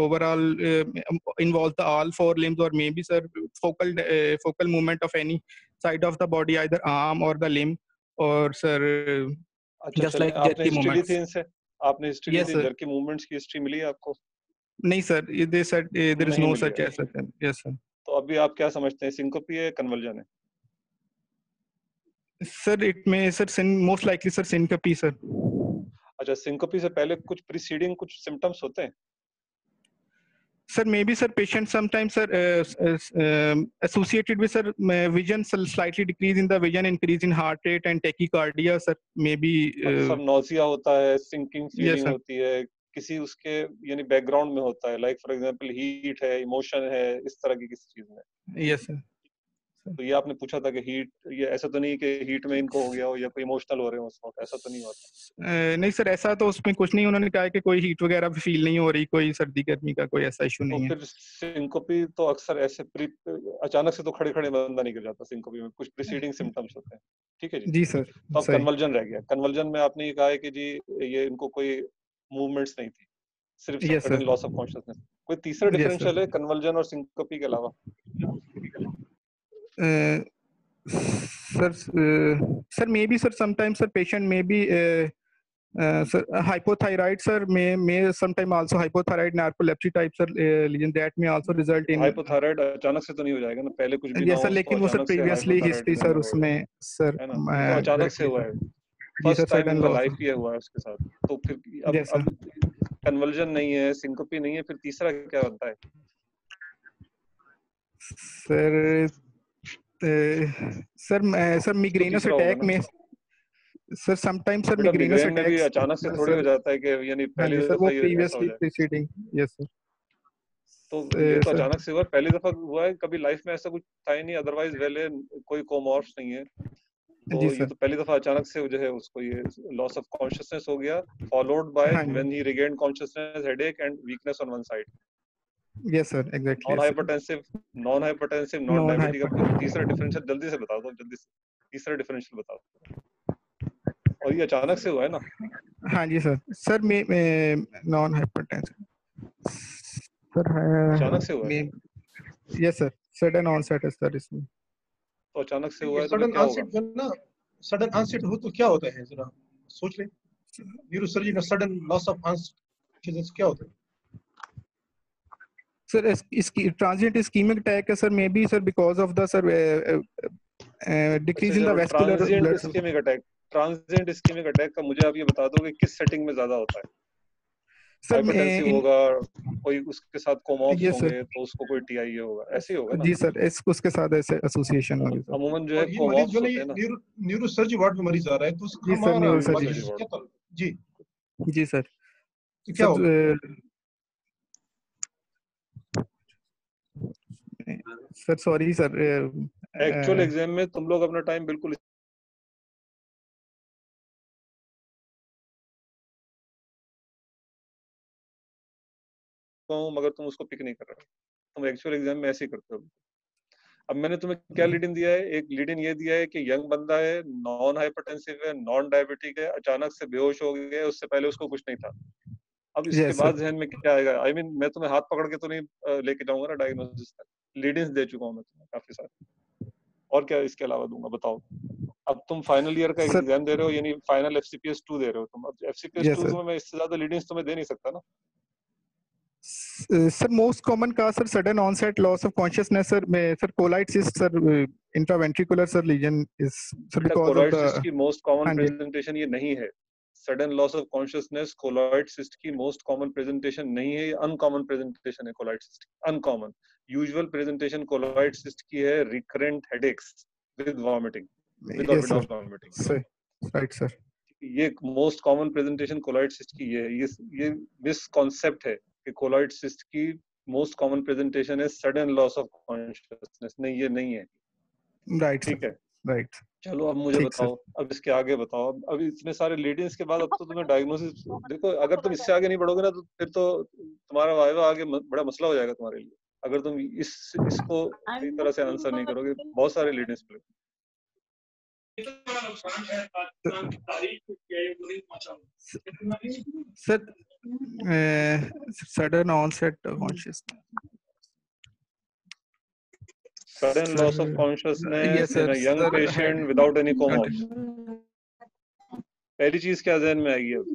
overall involves the all four limbs, or maybe, sir, focal movement of any side of the body, either arm or the limb, or, sir, just like jerky movements. आपने history ली थी, jerky movements की history मिली है आपको? नहीं sir, they said there is no such as such. Yes sir. तो अभी आप क्या समझते हैं, सिंकोपी है, कन्वर्जन है? Sir, it may, sir, most likely, sir, syncope, sir. अच्छा, सिंकोपी से पहले कुछ प्रीसीडिंग कुछ सिम्टम्स होते हैं? Sir, maybe, sir, patient sometimes, sir, associated with, sir, vision, slightly decrease in the vision, increase in heart rate and tachycardia, sir, maybe. सब nausea होता है, sinking feeling yes, होती है, किसी उसके यानी बैकग्राउंड में होता है, लाइक फॉर एग्जांपल हीट है, इमोशन है, इस तरह की किसी चीज में? Yes sir. तो ये आपने पूछा था कि हीट, ये ऐसा तो नहीं कि हीट में इनको हो गया हो या कोई इमोशनल हो रहे हो उस वक्त, ऐसा तो नहीं होता? नहीं सर, ऐसा तो उसमें कुछ नहीं, उन्होंने कहा कि कोई हीट वगैरह फील नहीं हो रही, कोई सर्दी गर्मी का कोई ऐसा इशू तो नहीं है। फिर सिंकोपी तो अक्सर ऐसे अचानक से तो खड़े खड़े बंदा नहीं गिर जाता सिंकोपी में, कुछ प्रीसीडिंग सिम्टम्स होते हैं। ठीक है जी। जी सर, तो अब सही। कन्वर्जन रह गया। कन्वर्जन में आपने ये कहा है कि जी ये इनको कोई मूवमेंट्स नहीं थी, सिर्फ yes sudden sir, loss of consciousness. कोई तीसरा यस सर। डिफरेंशियल है कन्वर्जन और सिंकोपी के अलावा? Sir may be sir sometime sir patient may be sir, hypothyroid sir may sometime also hypothyroid narcolepsy type sir lesion that may also result in hypothyroid अचानक से तो नहीं हो जाएगा ना, पहले कुछ भी ना yes sir, हो तो लेकिन वो सर अचानक से previously history हाइपोथायराइडिज्म सर हो, उसमें सर है ना? ये तो अचानक से exactly हुआ sir, है, जी sir, first time in sudden the loss life ये हुआ है उसके साथ। तो फिर अब yes sir, कन्वर्जन नहीं है, सिंकोपी नहीं है, फिर तीसरा क्या बनता है? सर सर कुछ तो मिग्रेनस तीसरा होगा अटैक ना में सर समटाइम सर बेटा? मिग्रेनस मिग्रेन में भी अटैक्स अचानक से थोड़ी हो सर। जाता है कि यानी हाँ पहली जी सर, वो दफा ये ऐसा हो प्रीवियसली जाए। Preceding yes sir. तो ये तो सर अचानक से हुआ, पहली दफा हुआ है, कभी लाइफ में ऐसा कुछ था ही नहीं, अदरवाइज वेल कोई कोमॉर्ब्स नहीं है। तो जी ये सर, तो पहली दफा अचानक से जो है उसको ये लॉस ऑफ कॉन्शियसनेस हो गया, फॉलोड बाय हाँ जी, when he regained consciousness, headache and weakness on one side. Yes sir, exactly non yes sir, hypertensive, non hypertensive, non non diabetic. अब हाइपर। तीसरा डिफरेंशियल जल्दी से बता दो, जल्दी से तीसरा डिफरेंशियल बताओ। और ये अचानक से हुआ है ना? हाँ जी सर, सर मे नॉन हाइपरटेंसिव सर अचानक से हुआ है। मे यस सर, सडन ऑनसेट है सर इसमें। तो अचानक से हुआ है तो फिर सडन क्या होगा? ऑनसेट जो ना, सडन ऑनसेट हो तो क्या होता है, जरा सोच ले। न्यूरोसर्जरी का सडन लॉस ऑफ कॉन्शियसनेस क्या होता है? सर इसकी ट्रांजिएंट इस्कीमिक अटैक है sir, may be sir because of the sir decrease in the vascular transient blood. Ischaemic attack, transient ischaemic attack का मुझे आप ये बता दो कि किस सेटिंग में ज्यादा होता है? सर हाइपरटेंसिव इन होगा, कोई उसके साथ कोमॉर्ब्स ये सर, होंगे तो उसको कोई टीआईए होगा, ऐसे ही होगा ना? जी सर, इस उसके साथ ऐसे एसोसिएशन होगी सर। अमूमन जो है और ये मरीज जो कोमॉर्ब्स ना, होते ये हैं ना। न्यूरोसर्जरी वार्ड में मरीज आ रहा है, तो जी सर, हमारा न्यूरोसर्जरी मरीज वार्ड। क्या था जी, जी सर। तो क्या होगा? Sir sorry sir, actual exam में तुम लोग अपना टाइम बिल्कुल मगर तुम उसको पिक नहीं कर रहे हो, तुम एक्चुअल एग्जाम में ऐसे ही करते हो। अब मैंने तुम्हें क्या लीड इन दिया है? एक लीड इन ये दिया है कि यंग बंदा है, नॉन हाइपरटेंसिव है, नॉन डायबिटिक है, अचानक से बेहोश हो गया है, उससे पहले उसको कुछ नहीं था। अब इसके यस बाद सर, जहन में क्या आएगा? आई मीन मैं तुम्हें हाथ पकड़ के तो नहीं लेके जाऊंगा ना डायग्नोसिस तक, लीड इन दे चुका हूँ मैं तुम्हें काफी सारे। और क्या इसके अलावा दूंगा बताओ? अब तुम फाइनल ईयर का सर एग्जाम दे रहे हो, यानी फाइनल एफसीपीएस 2 दे रहे हो तुम। अब एफसीपीएस यस 2 सर। में मैं इससे ज्यादा लीड इन तुम्हें दे नहीं सकता ना। सर मोस्ट कॉमन का sir sudden onset loss of consciousness sir में sir colloid cyst sir, intraventricular sir lesion is sir बेटा because of colloid cyst the. की मोस्ट कॉमन हाँ जी प्रेजेंटेशन ये नहीं है। Sudden loss of consciousness colloid cyst की मोस्ट कॉमन प्रेजेंटेशन नहीं है, ये अनकॉमन प्रेजेंटेशन है कोलॉइड सिस्ट की, uncommon. Usual presentation colloid cyst की है recurrent headaches with vomiting, with और yes sir, without vomiting. Sir right sir. ये most common presentation colloid cyst की ये है। ये मिस कॉन्सेप्ट है कि कोलॉइड सिस्ट की मोस्ट कॉमन प्रेजेंटेशन है सडन लॉस ऑफ कॉन्शियसनेस। नहीं, ये नहीं है। राइट ठीक सर, है, राइट। चलो अब मुझे ठीक सर। बताओ, अब इसके आगे बताओ। अब इतने सारे लीडिंग्स के बाद अब तो तुम्हें डायग्नोसिस देखो, अगर तुम इससे आगे नहीं बढ़ोगे ना तो फिर तो तुम्हारा वाइवा आगे बड़ा मसला हो जाएगा तुम्हारे लिए, अगर तुम इसको सही तरह से आंसर नहीं करोगे। बहुत सारे लीडिंग्स मिले। Sir sudden onset consciousness sudden loss of yes consciousness in sir, a young sir patient without any comorbs, पहली चीज क्या ध्यान में आएगी? अब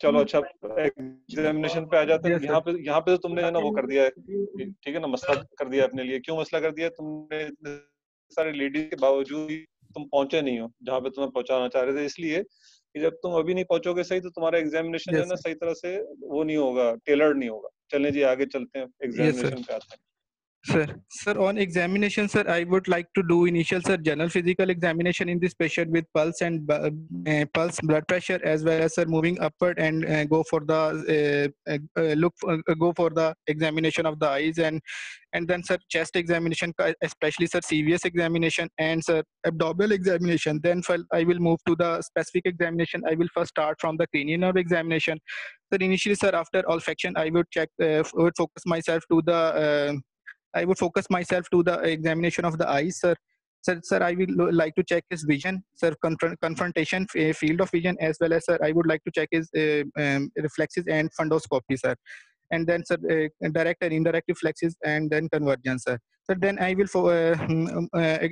चलो अच्छा, एग्जामिनेशन पे आ जाते हैं। यस यहाँ सर, पे तो तुमने है ना वो कर दिया है, ठीक है ना, मसला कर दिया अपने लिए। क्यों मसला कर दिया? तुमने इतने सारे लेडीज के बावजूद भी तुम पहुंचे नहीं हो जहाँ पे तुम्हें पहुंचाना चाह रहे थे, इसलिए कि जब तुम अभी नहीं पहुंचोगे सही तो तुम्हारा एग्जामिनेशन है यस ना सर, सही तरह से वो नहीं होगा, टेलर्ड नहीं होगा। चलें जी आगे चलते हैं, यस सर, एग्जामिनेशन पे आते हैं। Sir, on examination, sir, I would like to do initial, sir, general physical examination in this patient with pulse and pulse, blood pressure, as well as, sir, moving upward and go for the go for the examination of the eyes, and then, sir, chest examination, especially, sir, CVS examination, and, sir, abdominal examination. Then I will move to the specific examination. I will first start from the cranial nerve examination. So initially, sir, after olfaction, I would check, would focus myself to the I would focus myself to the examination of the eyes, sir. Sir, I would like to check his vision, sir, confrontation, field of vision, as well as, sir, I would like to check his reflexes and fundoscopy, sir. And then, sir, direct and indirect reflexes, and then convergence, sir. So then I will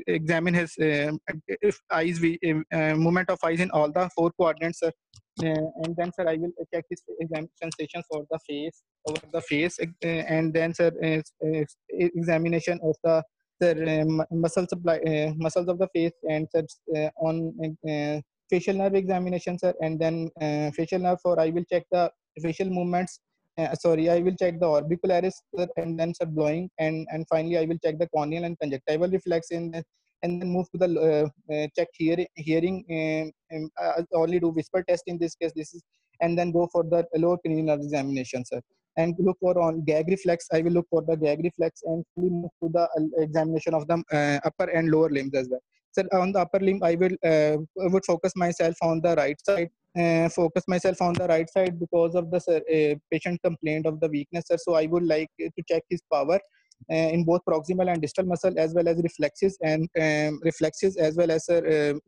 examine his if eyes, movement of eyes in all the four quadrants, sir. And then, sir, I will check his sensations for the face, over the face, and then, sir, examination of the muscle supply, muscles of the face, and, sir, on facial nerve examination, sir, and then facial nerve for I will check the facial movements. Sorry, I will check the orbicularis, sir, and then, sir, blowing, and finally I will check the corneal and conjunctival reflex and then move to the check hearing. Only do whisper test in this case. This is, and then go for the lower cranial nerve examination, sir. And look for on gag reflex. I will look for the gag reflex and move to the examination of the upper and lower limbs as well. Sir, on the upper limb, I would focus myself on the right side. Focus myself on the right side because of the, sir, patient complaint of the weakness, sir. So I would like to check his power in both proximal and distal muscle, as well as reflexes and reflexes, as well as,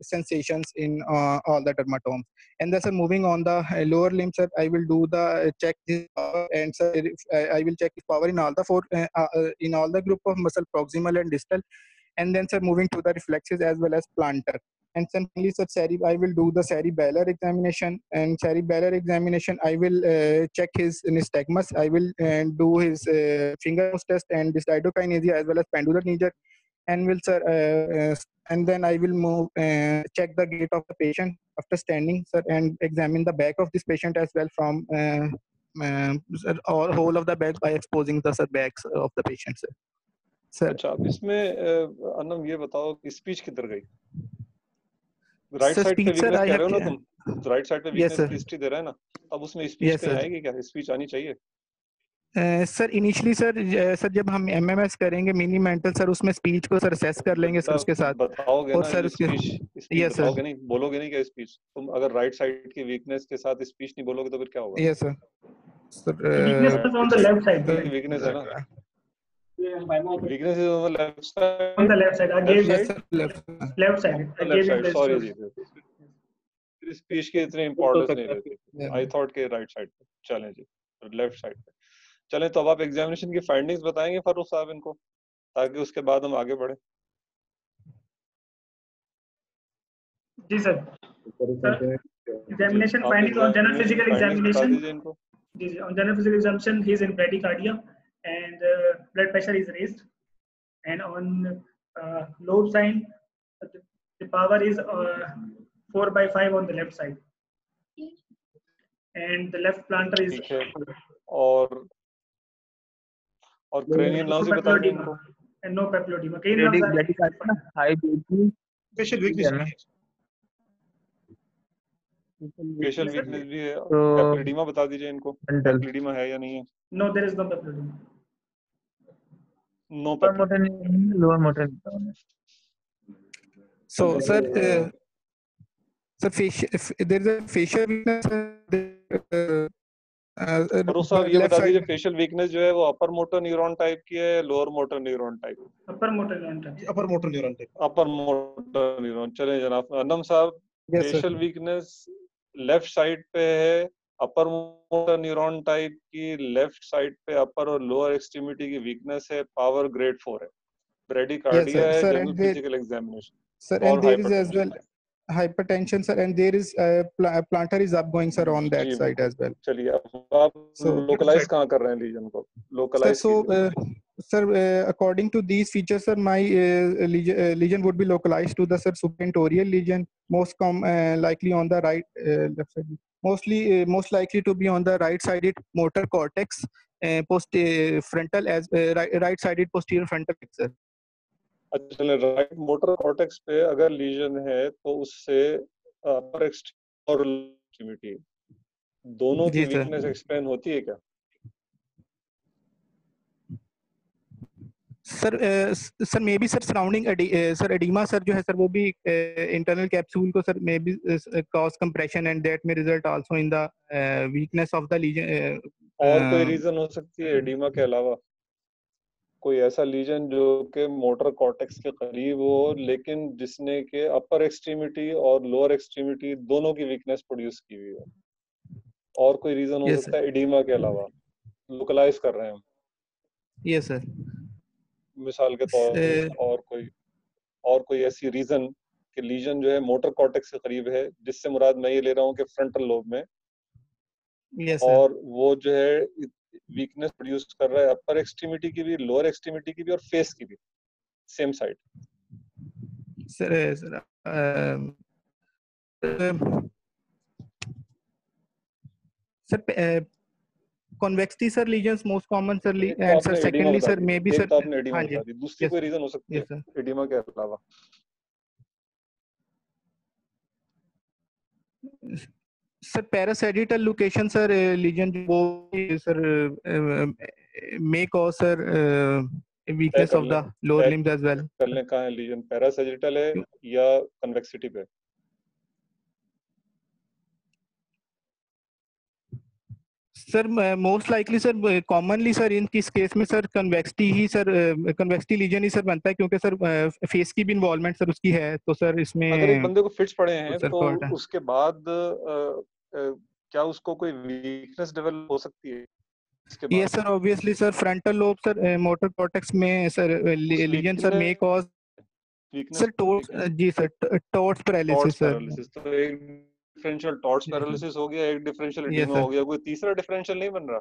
sensations in all the dermatomes. And then, sir, moving on the lower limb, sir, I will do the check his power, and, sir, I will check his power in all the four in all the group of muscle, proximal and distal. And then, sir, moving to the reflexes as well as plantar. And then finally, sir, I will do the cerebellar examination. And cerebellar examination, I will check his nystagmus. I will do his finger nose test and this diadokinesia, as well as pendular knee jerk. And will, sir, and then I will move check the gait of the patient after standing, sir, and examine the back of this patient as well from sir, or whole of the back by exposing the, sir, backs of the patient, sir. अच्छा, अब इसमें अनम ये बताओ कि speech किधर गई? Right side पे weakness कह रहे हो ना तुम? राइट साइड पे वीकनेस की हिस्ट्री दे रहा है ना, अब उसमें स्पीच कहीं आएगी क्या? स्पीच आनी चाहिए? सर इनिशियली, सर जब हम एमएमएस करेंगे मिनी मेंटल, सर उसमें स्पीच को, सर असेस कर लेंगे सर उसके साथ। बताओगे और ना सर स्पीच बताओगे नहीं, बोलोगे नहीं क्या स्पीच? तुम अगर राइट साइड की वीकनेस के साथ स्पीच नहीं बोलोगे तो फिर क्या होगा? Yes sir, weakness is on the left side. Weakness है ना, weakness is on the left side. On the left side. Left side. Left side. Sorry ji. Speech के इतने इम्पोर्टेंस नहीं रहती। I thought के राइट साइड पे चलें जी, left side पे चलें। तो अब आप एग्जामिनेशन की फाइंडिंग्स बताएंगे फारूक साहब इनको, ताकि उसके बाद हम आगे बढ़े। जी सर। Examination findings on general physical examination. जी, on general physical examination, he is in bradycardia and blood pressure is raised, and on lobe sign the power is 4/5 on the left side, and the left plantar is और cranial nerves भी बता दें इनको, and no papilloedema. Bradycardia high facial weakness, facial weakness भी है। पैपिलोडीमा बता दीजिए इनको, पैपिलोडीमा है या नहीं है? No, there is no papilloedema. No papilloedema. lower motor. So sir, there is a facial weakness. Farooq साहब ये बता दीजिए, फेशियल वीकनेस जो है वो अपर मोटर न्यूरॉन टाइप की है, लोअर मोटर न्यूरॉन टाइप? अपर मोटर न्यूरॉन टाइप। अपर मोटर न्यूरॉन टाइप। अपर motor neuron. चलें जनाब अनम साहब, फेशियल वीकनेस लेफ्ट साइड पे है, अपर मोटर न्यूरॉन टाइप की लेफ्ट साइड पे अपर और लोअर एक्सट्रीमिटी की वीकनेस है, पावर ग्रेड 4 है, ब्रेडिकार्डिया है, general physical examination. Sir and there is as well hypertension, sir, and there is plantar is upgoing, sir, on that side as well. चलिए अब आप localise कहाँ कर रहे हैं लीजन को? Localise so sir, according to these features, sir, my lesion would be localized to the, sir, supratentorial lesion, most likely on the right left side, most likely to be on the right sided motor cortex, post frontal as right sided posterior frontal sir. अच्छा, right motor cortex पे अगर legion है तो उससे अपर extremity और extremity दोनों की weakness explain होती है क्या? Sir may be sir surrounding sir oedema sir जो है सर वो भी इंटरनल कैप्सूल को sir may be cause compression and that may result also in the weakness of the lesion. और कोई रीजन हो सकती है एडिमा के अलावा? कोई ऐसा लीजन जो कि मोटर कॉर्टेक्स के करीब हो लेकिन जिसने के अपर एक्सट्रीमिटी और लोअर एक्सट्रीमिटी दोनों की वीकनेस प्रोड्यूस की हुई हो? और कोई रीजन हो सकता है एडिमा के अलावा? लोकलाइज कर रहे हैं हम। Yes sir. मिसाल के तौर पे और कोई ऐसी रीजन कि लीजन जो है मोटर कॉर्टेक्स के करीब है, जिससे मुराद मैं ये ले रहा हूँ कि फ्रंटल लोब में, और वो जो है वीकनेस प्रोड्यूस कर रहा है अपर एक्सट्रीमिटी की भी, लोअर एक्सट्रीमिटी की भी और फेस की भी, same side. Sir convexity sir lesions most common sir, and sir secondly sir may be sir, तो आपने एडिमा बता दी, दूसरी कोई रीजन हो सकती है एडिमा के अलावा? Sir parasagittal location sir lesion वो sir may cause sir weakness of the lower limbs as well. कर लें कहाँ है लीजन, पैरासाइटिकल है या कन्वेक्सिटी पे? Sir most likely sir commonly sir in किस केस में सर कन्वेक्सिटी ही सर कन्वेक्सिटी लीजन ही सर बनता है, क्योंकि सर फेस की भी इन्वॉल्वमेंट सर उसकी है, तो सर इसमें अगर एक बंदे को फिट्स पड़े हैं तो उसके बाद क्या उसको कोई वीकनेस डेवलप हो सकती है? ये sir obviously sir frontal lobe sir motor cortex में sir lesion sir may cause sir Todd's, जी सर टॉर्स पैरालिसिस सर। तो एक डिफरेंशियल टॉर्स पैरालिसिस हो गया, एक डिफरेंशियल एडिमा हो गया, कोई तीसरा डिफरेंशियल नहीं बन रहा?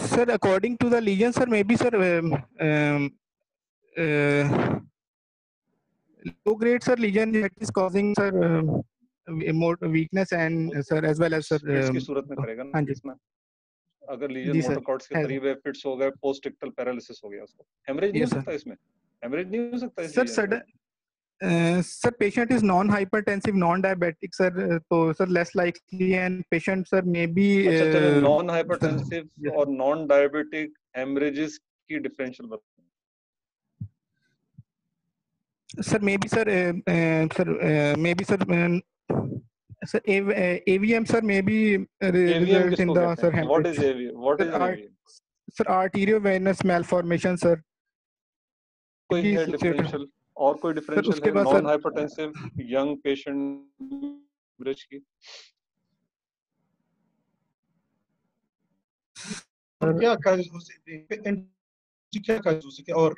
Sir according to the lesion sir may be sir low grade sir lesion that is causing sir more weakness and sir as well as sir fits की सूरत में करेगा ना इसमें? अगर लीजन मोटर कॉर्ट्स के करीब है, फिट्स हो गए, पोस्ट टिक्टल पैरालिसिस हो गया, उसको हेमरेज नहीं हो सकता? इसमें हेमरेज नहीं हो सकता sir? Sir patient is non hypertensive non diabetic sir, तो sir less likely and patient sir may be non hypertensive और नॉन डायबिटिक हेमरेजेस की डिफरेंशियल बताइए sir. May be sir may be sir sir AVM sir may be result in the sir what is AVM? What is AVM? sir arteriovenous malformation sir। कोई है differential? और कोई differential है non hypertensive young patient bridge की? क्या काज हो सकती है और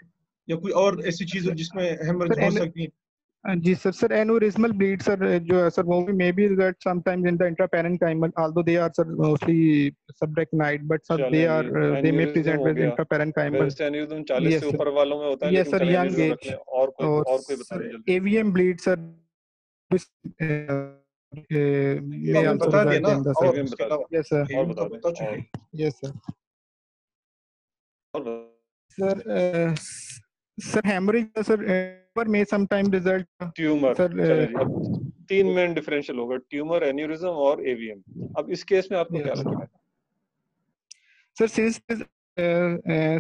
या कोई और ऐसी चीज जिसमें हेमरेज हो सकती है? जी sir. Sir aneurysmal bleed sir जो है सर वो भी may be result sometimes in the intraparenchymal, although they are sir mostly subarachnoid, but sir they are they may present with intraparenchymal. वैसे एनोरिज्म 40 से ऊपर वालों में होता है, लेकिन सर यंग एज। और कोई बता दीजिए जल्दी। एवीएम ब्लीड सर मैं आल्सो बता दिया ना, और उसके अलावा यस सर और बता चुके। Yes sir. Sir sir haemorrhage sir पर में some time result tumour. Sir अब 3 मेन डिफरेंशियल होगा, ट्यूमर, एन्यूरिज्म और एवीएम। अब इस केस में आपको क्या लगता है? Sir since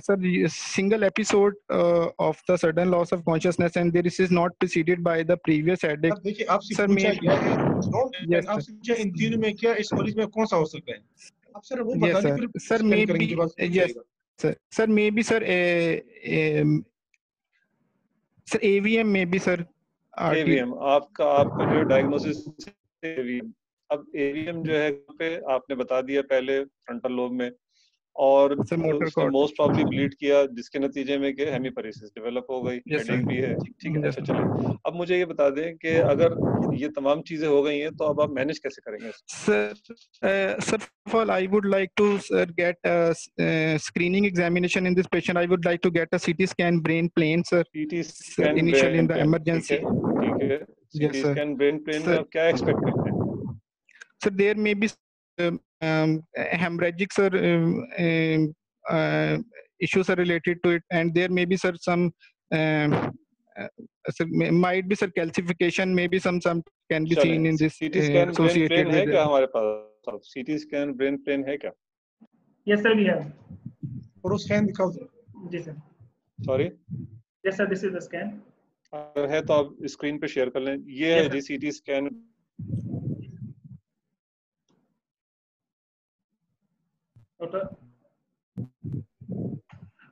sir single episode of the sudden loss of consciousness and this is not preceded by the previous headache। देखिए आपसे पूछा क्या है, आपसे पूछा इन तीनों में क्या इस मरीज में कौन सा हो सकता है? आप सर वो बता दीजिए, फिर sir may be yes sir may be sir sir AVM में भी सर एवीएम आपका जो डायग्नोसिस एवीएम। अब एवीएम जो है पे आपने बता दिया पहले फ्रंटल लोब में, और उसने मोस्ट प्रॉब्ली ब्लीड किया, जिसके नतीजे में कि हेमीपैरेसिस डेवलप हो गई, हेडेक भी है। ठीक है, अच्छा चलिए अब मुझे ये बता दें कि अगर ये तमाम चीजें हो गई हैं तो अब आप मैनेज कैसे करेंगे? Sir first of all I would like to get a screening examination in this patient। I would like to get a CT scan brain plane sir, initially in the emergency। ठीक है, CT scan brain plane में आप क्या expect करते हैं? Sir there may be hemorrhagic sir issues are related to it, and there may be sir some might be sir calcification, maybe some can be seen in this CT scan brain associated plain है with क्या हमारे पास? सीटी scan brain plane है क्या? Yes sir, we have. और वो scan दिखाओ जरा। जी sir. Sorry, Yes sir, this is the scan. अगर है तो आप स्क्रीन पे शेयर कर लें। ये है जी CT scan.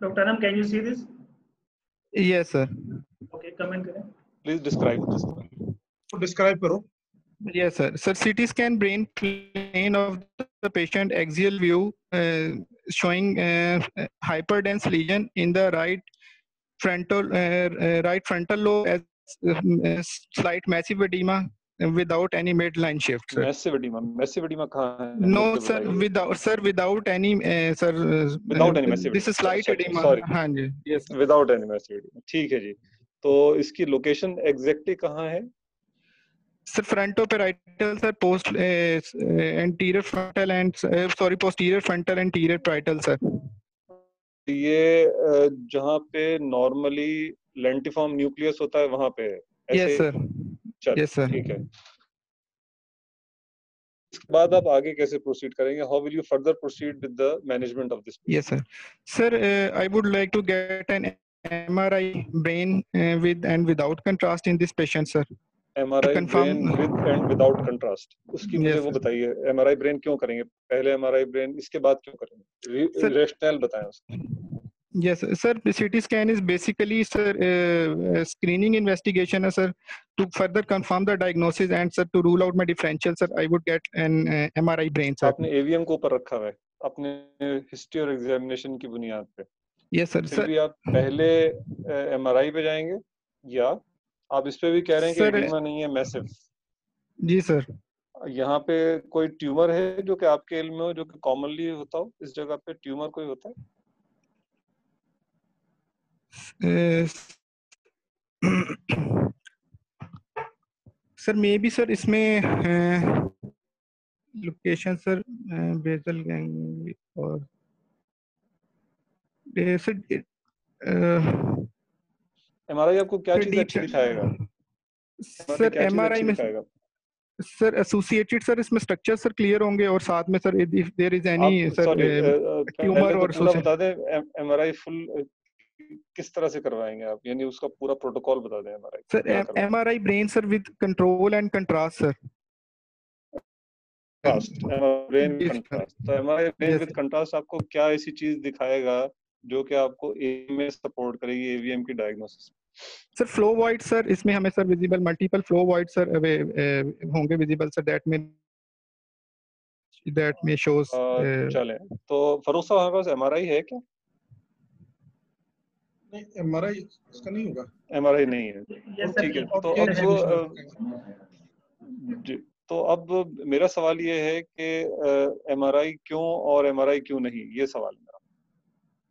Dr. Anam, can you see this? Yes sir. Okay, comment करें. Please describe. तो डिस्क्राइब करो। Yes sir. Sir, CT scan brain plane of the patient, axial view showing hyperdense lesion in the right frontal lobe as slight massive edema without any midline shift, sir. Massive oedema कहाँ है? No sir, without any Without any massive this is slight edema. Sorry. हाँ जी, yes sir. Without any massive oedema, ठीक है जी। तो इसकी location exactly कहाँ है? Sir, frontoparietal sir, anterior frontal and posterior frontal anterior parietal sir. ये जहाँ पे नॉर्मली लेंटिफॉर्म न्यूक्लियस होता है वहाँ पे है। Yes sir. Yes sir. ठीक है। इसके बाद आप आगे कैसे प्रोसीड करेंगे? How will you further proceed with the management of this? Yes sir. Sir, I would like to get an MRI brain with and without contrast in this patient, sir. MRI brain with and without contrast, उसकी मुझे वो बताइए। MRI brain क्यों करेंगे? पहले MRI brain, इसके बाद क्यों करेंगे? रेशनल बताएं उसका। Yes sir, CT scan is basically sir screening investigation sir, to further confirm the diagnosis and sir to rule out my differential sir I would get an MRI brain sir. आपने AVM को ऊपर रखा है अपने history और examination की बुनियाद पे। Yes sir. फिर भी आप पहले MRI पे जाएंगे या आप इस पे भी कह रहे हैं कि एडिमा नहीं है मैसिव? जी सर। यहाँ पे कोई ट्यूमर है जो कि आपके इल्म में हो, जो कि कॉमनली होता हो? इस जगह पे ट्यूमर कोई होता है? सर मे बी सर इसमें लोकेशन सर बेसल गैंग और सर MRI आपको क्या चीज अच्छी दिखाएगा? सर MRI में सर एसोसिएटेड सर इसमें स्ट्रक्चर सर क्लियर होंगे और साथ में sir if there is any sir tumour और पूरा बता दें MRI फुल किस तरह से करवाएंगे आप, यानी उसका पूरा प्रोटोकॉल बता दें। MRI sir MRI brain sir with control and contrast sir. Brain contrast, तो MRI ब्रेन विद कंट्रास्ट आपको क्या ऐसी चीज दिखाएगा जो कि आपको एवीएम में सपोर्ट करेगी, एवीएम की diagnosis? Sir flow void sir, इसमें हमें sir visible multiple flow void sir होंगे विजिबल सर, दैट में शोस। चलें, तो फरूख साहब हमारे पास MRI है क्या? नहीं, MRI इसका नहीं होगा। MRI नहीं है, ठीक है। तो अब मेरा सवाल ये है कि MRI क्यों और MRI क्यों नहीं, ये सवाल मेरा।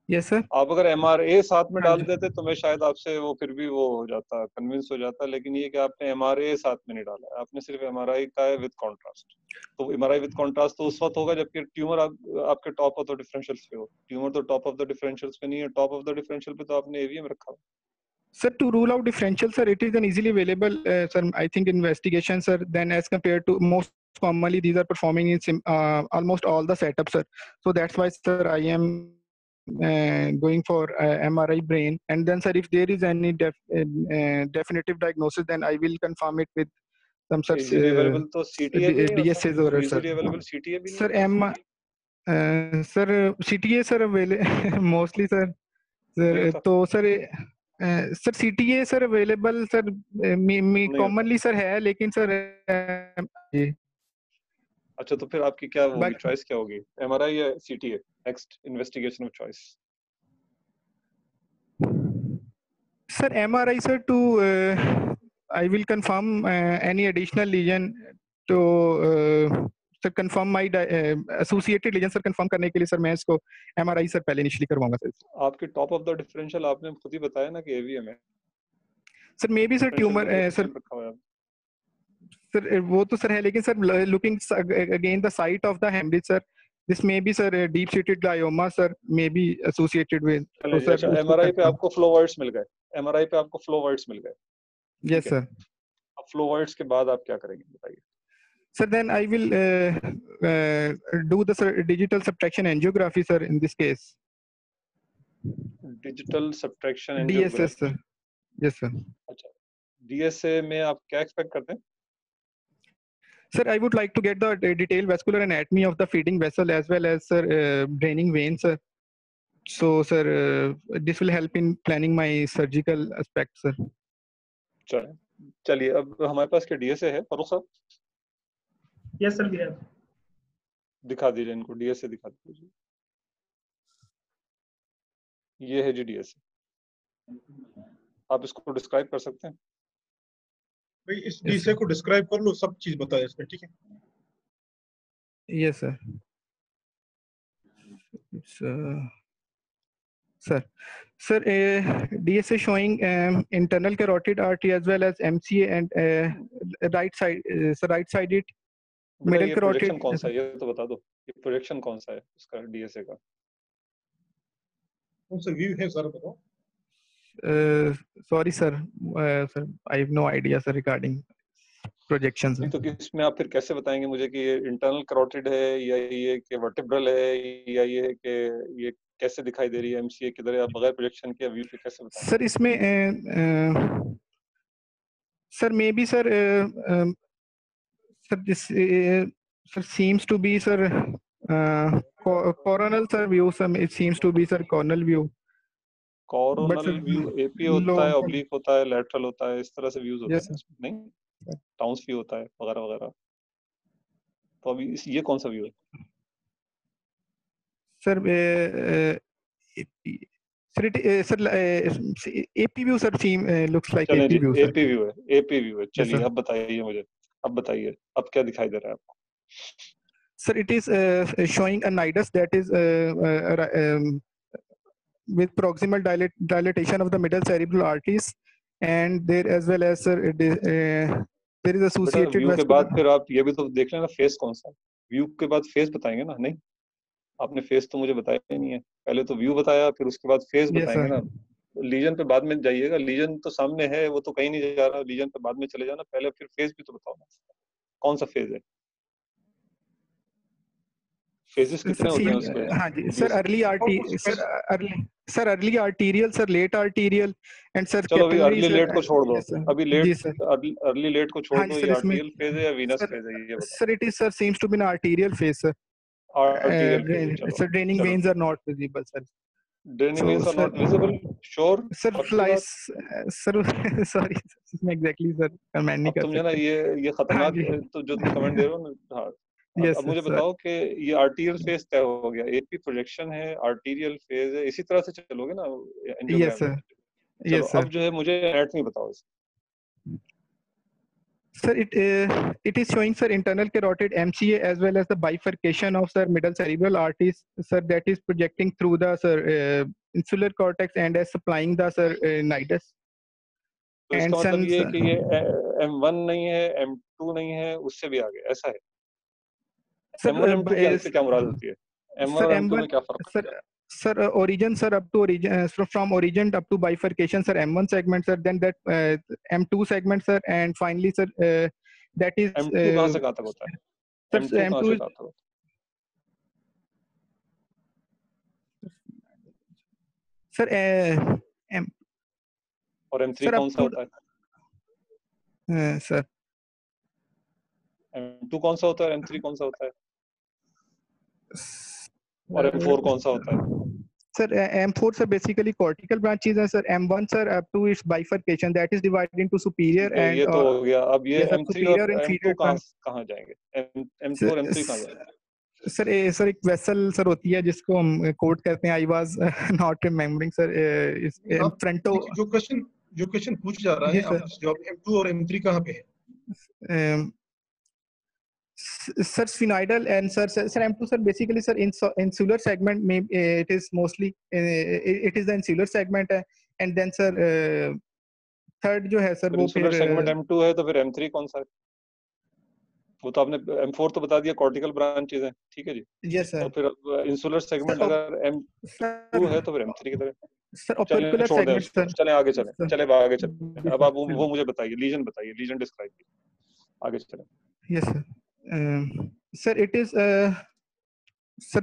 Yes sir. आप अगर MRA साथ में डाल देते तो मैं शायद आपसे वो फिर भी वो हो जाता, कन्विंस हो जाता, लेकिन ये कि आपने MRA साथ में नहीं डाला है, आपने सिर्फ MRI का है विद कॉन्ट्रास्ट। तो MRI विद कॉन्ट्रास्ट तो उस वक्त होगा जबकि ट्यूमर आपके टॉप ऑफ द डिफरेंशियल्स पे हो। ट्यूमर तो टॉप ऑफ द डिफरेंशियल्स पे नहीं है, टॉप ऑफ द डिफरेंशियल पे तो आपने AVM रखा हुआ। Sir, to rule out differential, sir, it is an easily available, sir, I think investigation, sir, then as compared to most commonly these are performing in almost all the setups, sir. So that's why, sir, I am going for MRI brain, and then, sir, if there is any definitive diagnosis, then I will confirm it with some such available to CTA DSAs or sir. Available CTA भी sir, sir, CTA, sir, available mostly, sir. Sir, तो sir sir CTA sir available sir commonly sir है, लेकिन sir अच्छा, तो फिर आपकी क्या होगी चॉइस, क्या होगी, MRI या CTA? Next investigation of choice sir MRI sir to I will confirm any additional lesion तो sir confirm my associated lesion sir confirm करने के लिए सर मैं इसको MRI सर पहले इनिशियली करवाऊंगा सर। आपके टॉप ऑफ द डिफरेंशियल आपने खुद ही बताया ना कि AVM है sir, may be sir tumour sir sir वो तो सर है, लेकिन sir looking again the site of the haemorrhage sir, this may be sir deep seated glioma sir, may be associated with, तो सर अच्छा, MRI पे आपको फ्लोवर्ड्स मिल गए, MRI पे आपको फ्लोवर्ड्स मिल गए, यस सर। अब फ्लोवर्ड्स के बाद आप क्या करेंगे बताइए? Sir, then I will do the sir, digital subtraction angiography, sir, in this case. Digital subtraction DSS, sir. Angiography. Yes, sir. अच्छा, डीएसए में आप क्या एक्सपेक्ट करते हैं? Sir, I would like to get the detailed vascular anatomy of the feeding vessel as well as sir draining veins, sir. So, sir, this will help in planning my surgical aspect, sir. चलिए, अब हमारे पास क्या DSA है फारूक साहब? Yes, sir, we have. दिखा दीजिए इनको, DSA दिखा दीजिए। ये है जी डीएसए, आप इसको डिस्क्राइब कर सकते हैं? भाई इस डीएसए को डिस्क्राइब कर लो, सब चीज बताए इसमें, ठीक है? Yes, sir. It's, sir, DSA showing internal carotid artery as well as MCA and right side, so right-sided middle ये carotid. प्रोजेक्शन कौन सा है ये तो बता दो, ये प्रोजेक्शन कौन सा है इसका डीएसए का? कौन सा व्यू है सर बताओ? Sorry, sir. Sir, I have no idea, sir, regarding projections. नहीं तो इसमें आप फिर कैसे बताएंगे मुझे कि ये इंटरनल कैरोटिड है या ये कि वर्टिब्रल है या ये कि ये कैसे दिखाई दे रही है एमसीए किधर है? आप बगैर प्रोजेक्शन के व्यू पे कैसे बताएंगे? सर इसमें sir may be sir sir this sir seems to be sir coronal sir view, sir, it seems to be sir coronal view. Coronal view AP होता है, ऑब्लिक होता है, लैटरल होता है, इस तरह से व्यूज होते हैं नहीं, टाउन्स व्यू होता है वगैरह वगैरह। तो अभी ये कौन सा व्यू है sir? Sir AP view sir looks like AP view. AP view है, एपी व्यू है। चलिए अब बताइए मुझे, अब बताइए अब क्या दिखाई दे रहा है आपको? Sir, it is showing a nidus that is with proximal dilatation of the middle cerebral arteries, and there as well as sir there is associated view के बाद फिर आप ये भी तो देख लेना फेस कौन सा है। व्यू के बाद फेस बताएंगे ना? नहीं, आपने फेस तो मुझे बताया ही नहीं है, पहले तो व्यू बताया फिर उसके बाद फेस बताएंगे ना। लीजन पे बाद में जाइएगा, लीजन तो सामने है, वो तो कहीं नहीं जा रहा, लीजन पे बाद में चले जाना, पहले फिर फेस भी तो बताओ ना, कौन सा फेज है? फेजेस कितने होते हैं उसके? हाँ जी sir, early arterial sir, late arterial and sir चलो अभी अर्ली लेट को छोड़ दो, अभी लेट अर्ली लेट को छोड़ दो, ये आर्टीरियल फेज है या वीनस फेज है ये बताओ? Sir it is sir seems to be an arterial phase sir. Arterial phase, sir draining veins are not visible sir. Draining veins are not visible, sure sir? फ्लाइस sir, sorry मैं exactly sir comment नहीं कर सकता। तुम ना ये खतरनाक तो जो तुम कमेंट दे रहे हो ना। हाँ, अब मुझे बताओ कि ये आर्टीरियल फेज तय हो गया, एपी प्रोजेक्शन है, आर्टीरियल फेज है, इसी तरह से चलोगे ना एंजियोग्राम? चलो अब जो है मुझे एनाटॉमी बताओ इसकी। Sir, it is showing sir internal carotid MCA as well as the bifurcation of sir middle cerebral arteries, sir, that is projecting through the sir insular cortex and as supplying the sir nidus. तो इसका मतलब ये है कि ये M1 नहीं है, M2 नहीं है, उससे भी आगे ऐसा है? M1 M2 से क्या मुराद होती है? M1 और M2 में क्या फर्क है? Sir, origin sir up to origin, from origin up to bifurcation sir, M1 segment sir, then that M2 segment sir, and finally sir that is M2 कहाँ से कहाँ तक होता है? M2 कहाँ से कहाँ तक होता है? सर और M3 कौन सा होता है? सर M2 कौन सा होता है और M3 कौन सा होता है? और M4 कौन सा होता है? Sir, M4 sir basically cortical branches है sir. M1 sir up to its bifurcation that is divided into superior and ये तो हो गया। अब ये M3 और M2 कहाँ जाएंगे? M2 और M3 कहाँ जाएंगे? सर एक वेसल सर होती है जिसको हम कोट करते हैं, I was not remembering sir, fronto. जो क्वेश्चन पूछ जा रहा है आप जवाब M2 और M3 कहाँ पे है? Sir, sphenoidal and sir M2 sir basically sir insular segment में it is mostly it is the insular segment है, and then sir third जो है sir वो फिर insular segment M2 है, तो फिर M3 कौन सा है? वो तो आपने M4 तो बता दिया, कॉर्टिकल ब्रांचेज हैं, ठीक है जी। Yes sir. और फिर इंसुलर सेगमेंट सर अगर M2 है तो फिर M3 की तरह। सर चलें, ओपर्कुलर छोड़ दें सेगमेंट उसको, सर। चलें आगे चलें, चलें अब आगे चलें। जी अब सर, आप वो मुझे बताइए, लीजन बताइए, लीजन डिस्क्राइब कीजिए, आगे चलें। Yes sir. Sir it is sir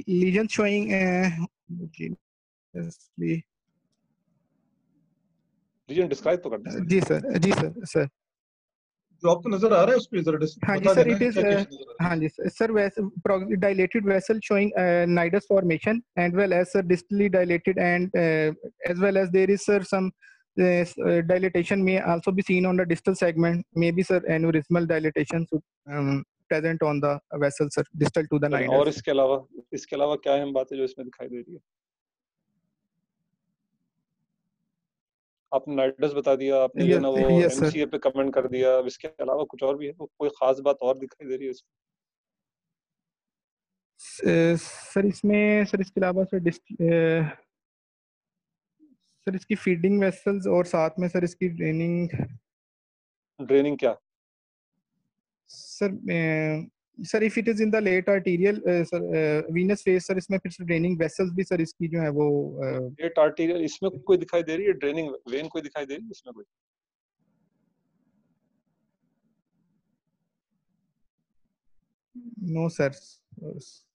lesion showing lesion describe तो कर दें। जी सर, जी सर। जो आपको नजर आ रहा है उस पे जरा हाँ जी बता सर, देना इट इज क्या क्या नजर आ रहा है। हाँ जी sir, dilated vessel showing nidus formation and well as sir distally dilated and as well as there is sir some dilatation may also be seen on the distal segment, maybe sir aneurysmal dilatation present on the vessel sir distal to the nidus. और इसके अलावा क्या अहम बात है जो इसमें दिखाई दे रही है? आपने नाइडस बता दिया, आपने जो ना वो MCA पे कमेंट कर दिया, अब इसके अलावा कुछ और भी है? कोई खास बात और दिखाई दे रही है इसमें? सर इसमें सर इसके अलावा सर इसकी फीडिंग वेसल्स और साथ में सर इसकी ड्रेनिंग क्या? Sir if it is in the late arterial sir venous phase sir इसमें फिर ड्रेनिंग वेसल्स भी सर इसकी जो है वो लेट आर्टीरियल इसमें कोई दिखाई दे रही है? ड्रेनिंग वेन कोई दिखाई दे रही है इसमें कोई? नो सर,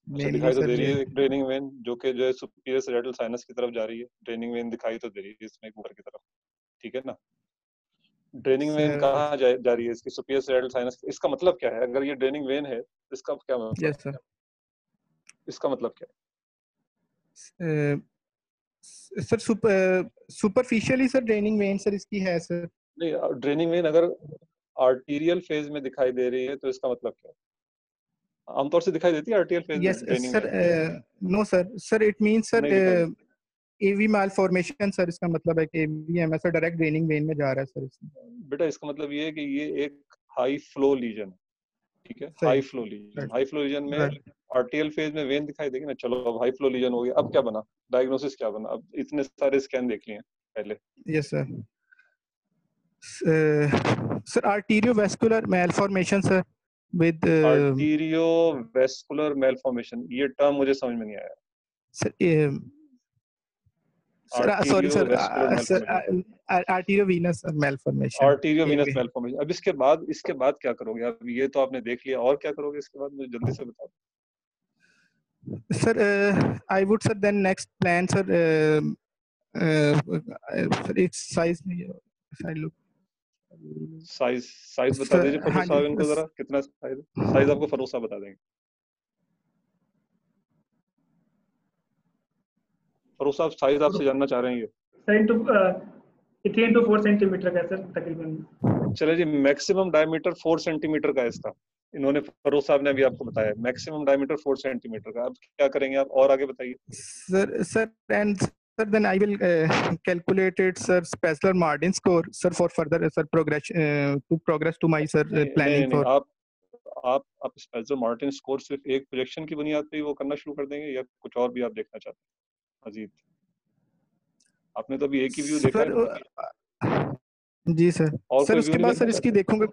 दिखाई तो दे रही है ड्रेनिंग वेन जो है सुपीरियर सेरेब्रल साइनस की तरफ जा रही है। ड्रेनिंग वेन दिखाई तो दे रही है इसमें ऊपर की तरफ, ठीक है ना? ड्रेनिंग वेन कहाँ जा रही है इसकी? Superior cerebral sinus. इसका मतलब क्या है? अगर ये ड्रेनिंग वेन है इसका क्या मतलब? यस सर, इसका मतलब क्या है? Sir superficially sir draining when sir इसकी है सर। नहीं, ड्रेनिंग वेन अगर आर्टीरियल फेज में दिखाई दे रही है तो इसका मतलब क्या है? आमतौर से दिखाई देती है आर्टीरियल फेज में draining vein? No sir it means sir AV malformation sir, इसका मतलब है कि AVM sir direct draining vein में जा रहा है सर इसमें। बेटा इसका मतलब ये है कि ये एक हाई फ्लो लीजन है, ठीक है? हाई फ्लो लीजन में आर्टीरियल फेज में वेन दिखाई देगी ना। चलो अब हाई फ्लो लीजन हो गया, अब क्या बना? डायग्नोसिस क्या बना? अब इतने सारे स्कैन देख लिए पहले। Yes sir आर्टीरियोवैस्कुलर malformation sir with आर्टीरियोवैस्कुलर malformation, ये टर्म मुझे समझ में नहीं आया सर। Sorry आर्टीरियोवीनस malformation. आर्टीरियोवीनस मैलफॉर्मेशन। अब इसके बाद क्या करोगे? अब ये तो आपने देख लिया, और क्या करोगे इसके बाद? मुझे जल्दी से बता दो sir. I would sir then next plan sir it's size बता दीजिए फरूख साहब इनको जरा, कितना साइज आपको फरूख साहब बता देंगे। फरूख साहब साइज आपसे जानना चाह रहे हैं ये। 3 to 4 सेंटीमीटर का सर तकरीबन। चले जी, मैक्सिमम डायमीटर 4 सेंटीमीटर का है इसका। इन्होंने फरूख साहब ने अभी आपको बताया मैक्सिमम डायमीटर 4 सेंटीमीटर का। अब क्या करेंगे आप? और आगे बताइए sir and sir then I will calculate it sir Spessler Martin score sir for further sir progress to my sir planning for। आप स्पेसलर मार्टिन स्कोर सिर्फ एक प्रोजेक्शन की बुनियाद पे वो करना शुरू कर देंगे या कुछ और भी आप देखना चाहते हैं मजीद? आपने तो अभी एक ही व्यू देखा है। जी सर। सर उसके बाद सर इसकी देखूंगा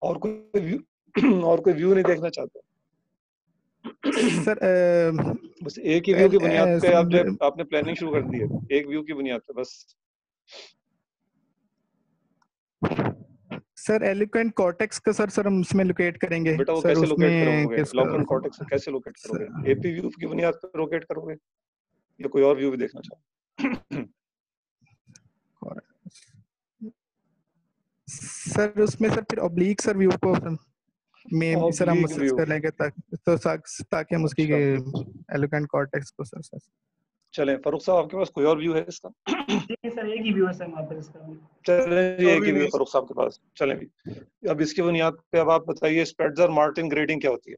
और कोई व्यू नहीं देखना चाहते सर? बस एक ही व्यू की बुनियाद पे आपने प्लानिंग शुरू कर दी है, एक व्यू की बुनियाद पे बस। सर एलोक्वेंट कॉर्टेक्स का सर हम उसमें लोकेट करेंगे। बेटा वो सर कैसे लोकेट करोगे? एलोक्वेंट कॉर्टेक्स को कैसे लोकेट करोगे? एपी व्यू की बुनियाद पे लोकेट करोगे या कोई और व्यू भी देखना चाहते? सर उसमें सर फिर ऑब्लिक सर व्यू को में सर हम मसाज कर लेंगे ताकि हम उसकी एलोक्वेंट कॉर्टेक्स को सर। चलें फरूख साहब, आपके पास कोई और व्यू है इसका? जी सर, एक ही व्यू है सर हमारे पास इसका। चलें जी, एक ही व्यू फरूख साहब के पास। चलें भी, अब इसकी बुनियाद पे अब आप बताइए स्पेट्जर मार्टिन ग्रेडिंग क्या होती है?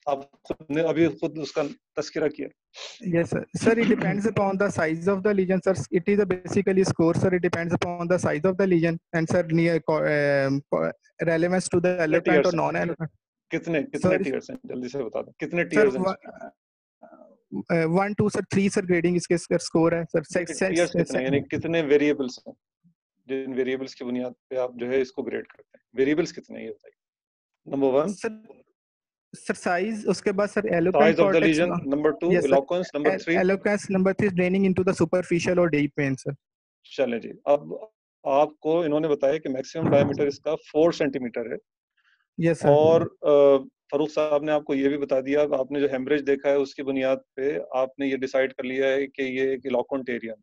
आप अभी खुद उसका तस्करा किया। Yes sir, it depends upon the size of the lesion sir. It is a basically score sir, it depends upon the size of the lesion and sir near relevance to the eloquent or non eloquent। कितने tears हैं? जल्दी से बता दो कितने tears हैं? 1 2 sir 3 sir grading इसके score है सर। टीयर्स कितने, यानी कितने वेरिएबल्स हैं? जिन वेरिएबल्स की बुनियाद पे आप जो है इसको ग्रेड करते हैं? वेरिएबल्स कितने हैं ये बताइए। नंबर 1 सर साइज, उसके बाद sir eloquent size of the cortex, lesion, number 2 yes sir, eloquence, number 3 eloquence, number 3 draining into the superficial और डीप वेन सर। चलें जी। अब आपको इन्होंने बताया कि मैक्सिमम डायमीटर इसका 4 सेंटीमीटर है यस सर। और फरूख साहब ने आपको ये भी बता दिया, आपने जो हेमरेज देखा है उसकी बुनियाद पे आपने ये डिसाइड कर लिया है कि ये एक इलोक्वेंट एरिया है।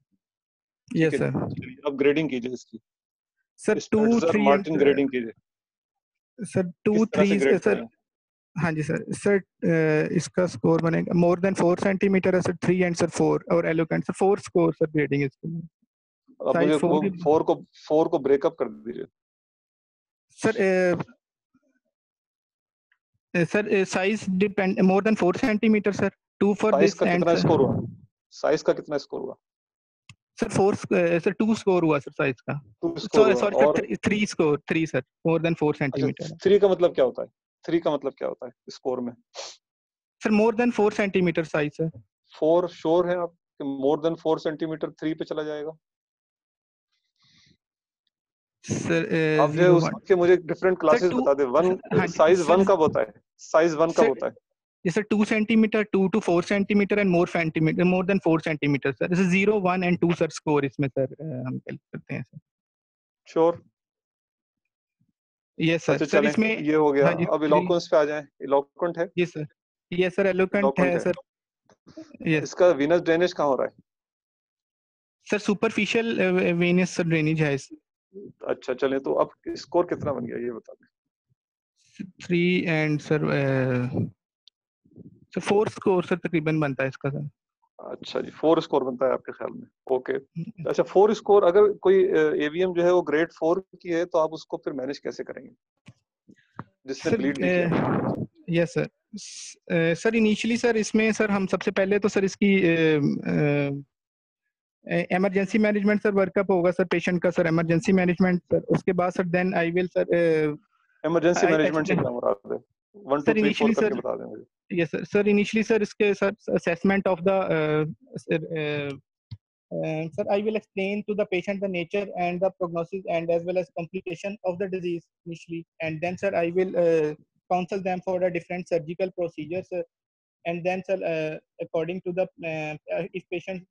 ठीक यस है सर। जी, चलिए अब ग्रेडिंग कीजिए इसकी। सर 2, स्पेट्जर 3 मार्टिन ग्रेडिंग कीजिए। सर 2, किस तरह से 3 ग्रेड सर। करेंगे? हाँ जी सर। सर इसका स्कोर बनेगा मोर देन 4 सेंटीमीटर है सर 3 एंड सर 4 और eloquent sir 4 score sir grading इसके लिए। अब मुझे साइज 4 4 को ब्रेकअप कर दीजिए sir. Sir size depend more than 4 centimetre sir 2 for size this का एंड कितना स्कोर हुआ? साइज का कितना स्कोर हुआ? सर 4 सर 2 स्कोर हुआ सर साइज का। 2 स्कोर सॉरी हुआ। सॉरी और sir 3 score 3 sir more than 4 अच्छा, सेंटीमीटर है 3 का मतलब क्या होता है? 3 का मतलब क्या होता है स्कोर में? Sir more than 4 centimetre size sir. 4 sure है आप कि मोर देन 4 सेंटीमीटर 3 पे चला जाएगा? सर आप जो है 01 उसके मुझे डिफरेंट सर क्लासेस 2 बता दे। वन हाँ जी साइज सर 1 कब होता है? साइज 1 कब सर होता है? ये sir 2 centimetre 2 to 4 centimetre and more centimetre more than 4 centimetre sir. जैसे 0, 1 एंड 2 सर स्कोर इसमें सर हम कैलकुलेट करते हैं सर। श्योर? Yes sir. अच्छा सर चलें, इसमें ये हो गया। हाँ जी अब 3 इलोक्वेंस पे आ जाएं। इलोक्वेंट है? ये सर ये सर एलोक्वेंट इलोक्वेंट है है। सर। यस इसका वीनस ड्रेनेज कहाँ हो रहा सर सुपरफिशियल वेनियस सर ड्रेनेज है इस है? अच्छा चलें, तो अब स्कोर कितना बन गया ये बता दें। 3 and sir sir 4 score sir तकरीबन बनता है इसका सर। अच्छा जी, 4 स्कोर बनता है आपके ख्याल में? ओके। अच्छा, 4 स्कोर अगर कोई एवीएम जो है वो ग्रेड 4 की है तो आप उसको फिर मैनेज कैसे करेंगे जिसने सर ब्लीड नहीं किया? Yes sir. Sir initially sir इसमें सर हम सबसे पहले तो सर इसकी इमरजेंसी मैनेजमेंट सर वर्कअप होगा सर पेशेंट का सर इमरजेंसी मैनेजमेंट सर। उसके बाद sir then I will sir emergency management से एक्सप्लेन क्या मुराद है? 1 2 सर 3 4 इनिशियली करके सर। बता दें मुझे। Yes sir. Sir initially sir इसके sir assessment of the sir, I will explain to the patient the nature and the prognosis and as well as complication of the disease initially, and then sir I will counsel them for the different surgical procedures, and then sir according to the if patient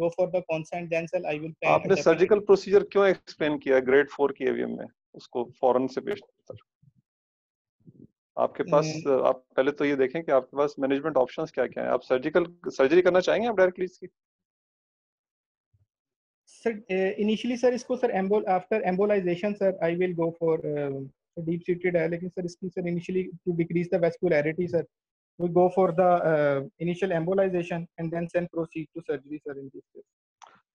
go for the consent, then sir I will plan a आपने definite. Surgical procedure क्यों explain किया grade 4 की AVM में उसको फौरन से patient sir? आपके पास आप पहले तो ये देखें कि आपके पास मैनेजमेंट ऑप्शंस क्या क्या हैं। आप सर्जरी करना चाहेंगे आप डायरेक्टली इसकी? Sir, initially sir इसको sir after embolization sir I will go for deep seated है, लेकिन sir इसकी sir initially to decrease the vascularity sir we go for the initial embolization and then proceed to surgery sir in this case.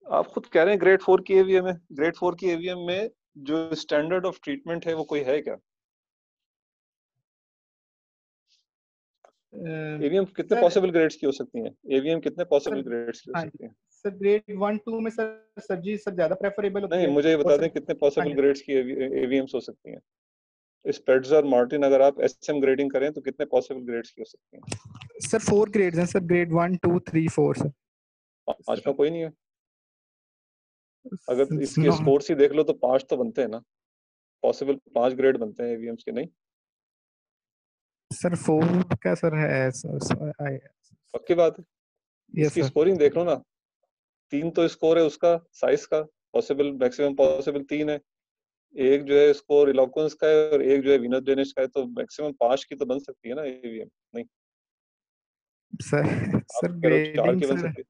आप खुद कह रहे हैं grade 4 की AVM है। ग्रेड 4 की एवीएम में जो स्टैंडर्ड ऑफ ट्रीटमेंट है वो कोई है क्या? एवीएम कितने सर पॉसिबल ग्रेड्स की हो सकती हैं? एवीएम कितने पॉसिबल सर ग्रेड्स की हो हाँ सकती हैं? सर ग्रेड 1 2 में सर सर्जरी सर ज्यादा प्रेफरेबल होती नहीं, है मुझे ये और बता सर दें कितने हाँ पॉसिबल जी ग्रेड्स की एवीएम्स हो सकती हैं? स्पेट्जर मार्टिन अगर आप एसएम ग्रेडिंग करें तो कितने पॉसिबल ग्रेड्स की हो सकती हैं? सर 4 ग्रेड्स हैं सर ग्रेड 1 2 3 4 सर। पांचवा कोई नहीं है? अगर इसके नो स्कोर्स ही देख लो तो 5 तो बनते हैं ना। पॉसिबल 5 ग्रेड बनते हैं एवीएम्स के, नहीं? सर 4 का सर है सर पक्की बात है? यस इसकी सर। स्कोरिंग देख लो ना। 3 तो स्कोर है उसका साइज का, पॉसिबल मैक्सिमम पॉसिबल 3 है। एक जो है स्कोर इलोक्वेंस का है और एक जो है वीनस ड्रेनेज का है, तो मैक्सिमम 5 की तो बन सकती है ना एवीएम, नहीं? सर आप सर कह रहे हो 4 ग्रेडिंग की बन सर सकती है।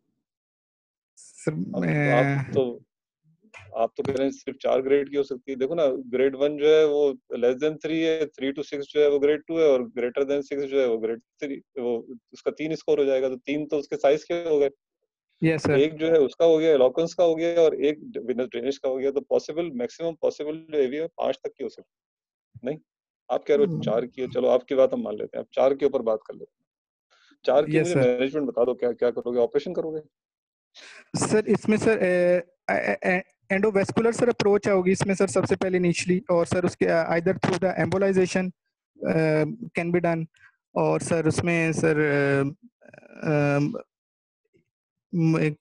सर अब आप तो कह रहे हैं सिर्फ 4 ग्रेड की हो सकती है। देखो ना, ग्रेड 1 जो है वो लेस देन 3 है, 3 to 6 जो है वो ग्रेड 2 है और ग्रेटर देन 6 जो है वो ग्रेड 3, वो उसका 3 स्कोर हो जाएगा। तो 3 तो उसके साइज के हो गए। Yes sir. एक जो है उसका हो गया, इलोक्वेंस का हो गया और एक विनस ड्रेनेज का हो गया। तो पॉसिबल मैक्सिमम पॉसिबल जो एवीएम 5 तक की हो सकती है, नहीं? आप कह रहे हो 4 की है, चलो आपकी बात हम मान लेते हैं। अब 4 के ऊपर बात कर लेते हैं। 4 की यस मुझे सर। मैनेजमेंट बता दो, क्या क्या करोगे? ऑपरेशन करोगे? सर इसमें सर एंडोवेस्कुलर सर अप्रोच होगी इसमें सर सबसे पहले इनिशियली, और सर उसके either through the embolisation can be done, और सर उसमें सर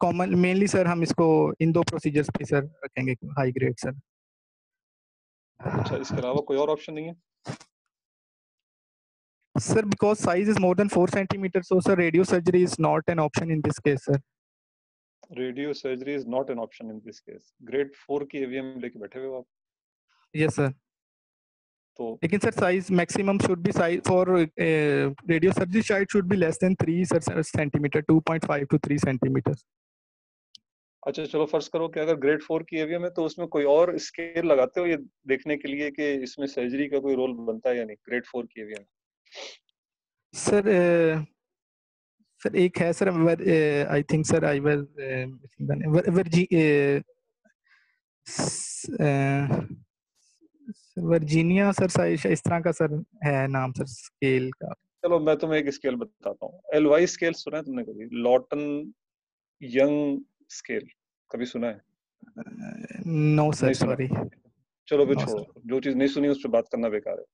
कॉमन मेनली सर हम इसको इन 2 प्रोसीजर्स पे सर रखेंगे हाई ग्रेड सर। अच्छा, इसके अलावा कोई और ऑप्शन नहीं है? Sir, because size is more than 4 centimeters, so sir, radio surgery is not an option in this case, sir. Radio surgery is not an option in this case. Grade 4 की AVM लेके बैठे हुए हो आप। Yes, sir. तो लेकिन sir size maximum should be size for radio surgery size should be less than 3 centimetre, 2.5 to 3 centimetre. अच्छा, चलो फर्ज करो कि अगर ग्रेड 4 की एवीएम है तो उसमें कोई और स्केल लगाते हो ये देखने के लिए कि इसमें सर्जरी का कोई रोल बनता है या नहीं, ग्रेड 4 की एवीएम? सर सर एक है sir, I think sir I was Virginia sir, size इस तरह का सर है नाम सर स्केल का। चलो मैं तुम्हें एक स्केल बताता हूँ। एलवाई स्केल सुना है तुमने कभी? लॉटन यंग स्केल कभी सुना है? नो सर, नहीं सुना? सॉरी। चलो फिर नो छोड़ो, सर। जो चीज नहीं सुनी उस पर बात करना बेकार है।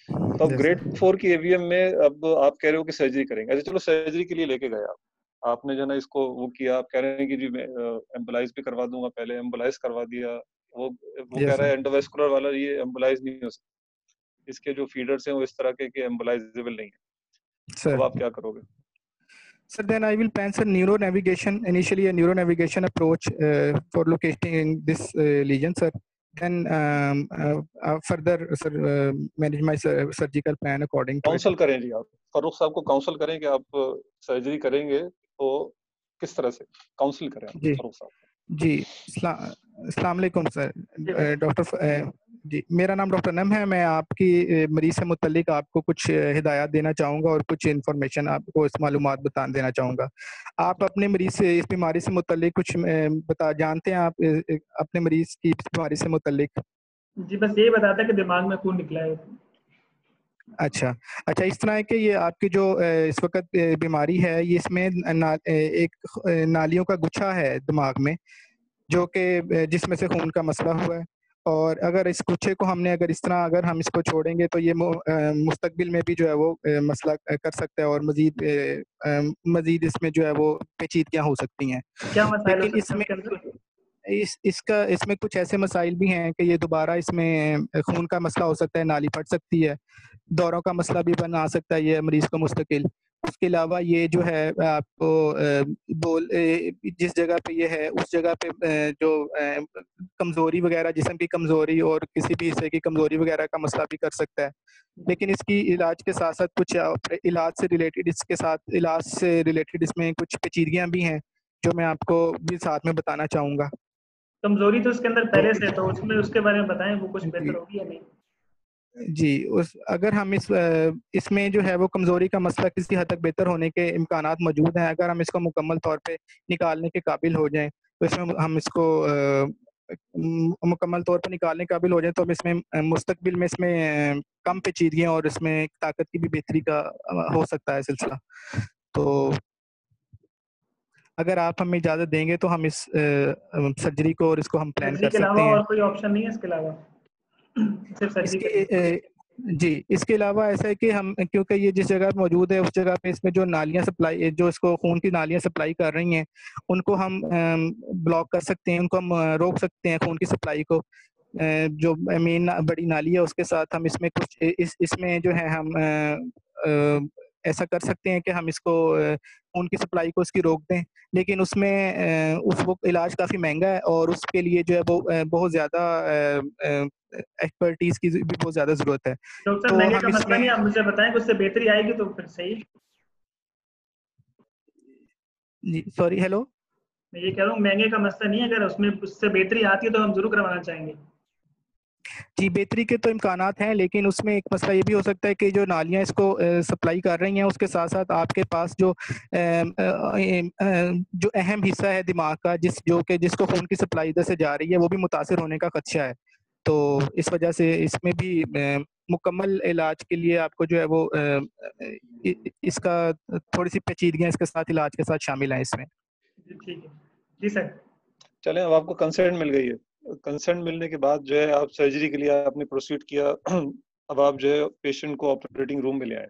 तो अब Yes, ग्रेड sir. 4 की एवीएम में अब आप कह रहे हो कि सर्जरी करेंगे। अच्छा चलो, सर्जरी के लिए लेके गए आप, आपने जो है ना इसको वो किया, आप कह रहे हैं कि जी मैं एम्बुलाइज भी करवा दूंगा, पहले एम्बुलाइज करवा दिया, वो कह Yes, रहा है sir. एंडोवेस्कुलर वाला ये एम्बुलाइज नहीं हो सकता, इसके जो फीडर्स हैं वो इस तरह के एम्बुलाइजेबल नहीं है। Sir. अब आप क्या करोगे? Sir, then I will plan sir neuro navigation. Initially, a neuro navigation approach for locating this lesion, sir. Then further, sir, manage my surgical plan according to it. Counsel करें जी, आप फरूख साहब को काउंसल करें कि आप सर्जरी करेंगे तो किस तरह से काउंसिल करें आप जी फरूख साहब। जी, अस्सलाम वालेकुम सर। जी भाई। डॉक्टर जी, मेरा नाम डॉक्टर नम है। मैं आपकी मरीज से मुतल्लिक आपको कुछ हिदायत देना चाहूँगा और कुछ इन्फॉर्मेशन आपको इस मालूमात बता देना चाहूँगा। आप अपने मरीज से इस बीमारी से मुतल्लिक कुछ जानते हैं आप अपने मरीज की इस बीमारी से मुतल्लिक? जी बस यही बताता है कि दिमाग में खून निकला है। अच्छा, अच्छा, इस तरह है कि ये आपकी जो इस वक़्त बीमारी है, ये इसमें एक नालियों का गुच्छा है दिमाग में, जो कि जिसमें से खून का मसला हुआ है। और अगर इस गुच्छे को हमने अगर इस तरह अगर हम इसको छोड़ेंगे तो ये मुस्तकबिल में भी जो है वो मसला कर सकता है और मज़ीद इसमें जो है वो पेचीदगियाँ हो सकती हैं। क्या मसाइल हो लेकिन सकते हैं इसमें उसके अंदर? इसमें कुछ ऐसे मसाइल भी हैं कि ये दोबारा इसमें खून का मसला हो सकता है, नाली फट सकती है, दौरों का मसला भी बना सकता है ये मरीज़ को मुस्तकिल। उसके अलावा ये जो है आपको जिस जगह पे ये है उस जगह पे जो कमज़ोरी वगैरह, जिस्म की कमज़ोरी और किसी भी हिस्से की कमज़ोरी वगैरह का मसला भी कर सकता है। लेकिन इसकी इलाज के साथ-साथ कुछ इलाज से रिलेटेड इसमें कुछ पेचीदगियाँ भी हैं, जो मैं आपको भी साथ में बताना चाहूँगा। कमजोरी तो उसके अंदर तो पहले से है, तो उसमें उसके बारे में बताएं, वो कुछ बेहतर जी, होगी या नहीं? जी, अगर हम इसमें जो है वो कमज़ोरी का मसला किसी हद तक बेहतर होने के इम्कानात मौजूद हैं। अगर हम इसको मुकम्मल तौर पे निकालने के काबिल हो जाएँ, तो इसमें हम इसको मुकम्मल तौर पे निकालने के काबिल हो जाएँ, तो हम इसमें मुस्तकबिल में इसमें कम पेचीदगियाँ और इसमें ताकत की भी बेहतरी का हो सकता है सिलसिला। तो अगर आप हमें इजाज़त देंगे तो हम इस सर्जरी को और इसको हम प्लान सर्जरी कर के सकते अलावा हैं। और कोई ऑप्शन नहीं है इसके अलावा? सिर्फ सर्जरी इसके करेंगे? जी, इसके अलावा ऐसा है कि हम क्योंकि ये जिस जगह पे मौजूद है उस जगह पे इसमें जो नालियाँ सप्लाई जो इसको खून की नालियाँ सप्लाई कर रही हैं, उनको हम ब्लॉक कर सकते हैं, उनको हम रोक सकते हैं खून की सप्लाई को। जो मेन बड़ी नाली है उसके साथ हम इसमें कुछ इसमें जो है हम ऐसा कर सकते हैं कि हम इसको खून की सप्लाई को इसकी रोक दें। लेकिन उसमें उस वक़्त इलाज काफ़ी महँगा है और उसके लिए जो है वो बहुत ज़्यादा एक्सपर्टीज़ की भी बहुत ज़्यादा ज़रूरत है। डॉक्टर तो महंगे हम का मसला इसमें नहीं, आप मुझे बताएं कि उससे बेहतरी आएगी तो फिर सही। जी, सॉरी, हेलो? मैं ये कह रहा हूँ महंगे का मसला नहीं है, अगर उसमें उससे बेहतरी आती है तो हम जरूर करवाना चाहेंगे। जी, बेहतरी के तो इम्कानात हैं, लेकिन उसमें एक मसला ये भी हो सकता है कि जो नालियाँ इसको सप्लाई कर रही हैं, उसके साथ-साथ आपके पास जो अहम हिस्सा है दिमाग का जिसको खून की सप्लाई इधर से जा रही है, वो भी मुतासिर होने का खदशा है। तो इस वजह से इसमें भी मुकम्मल इलाज के लिए आपको जो है वो इसका थोड़ी-सी पेचीदगियाँ इसके साथ इलाज के साथ शामिल हैं इसमें। जी ठीक है। जी सर। चलें, अब आपको कंसेंट मिल गई है। कंसेंट मिलने के बाद जो है आप सर्जरी के लिए आपने प्रोसीड किया। अब आप जो है पेशेंट को ऑपरेटिंग रूम में ले आए।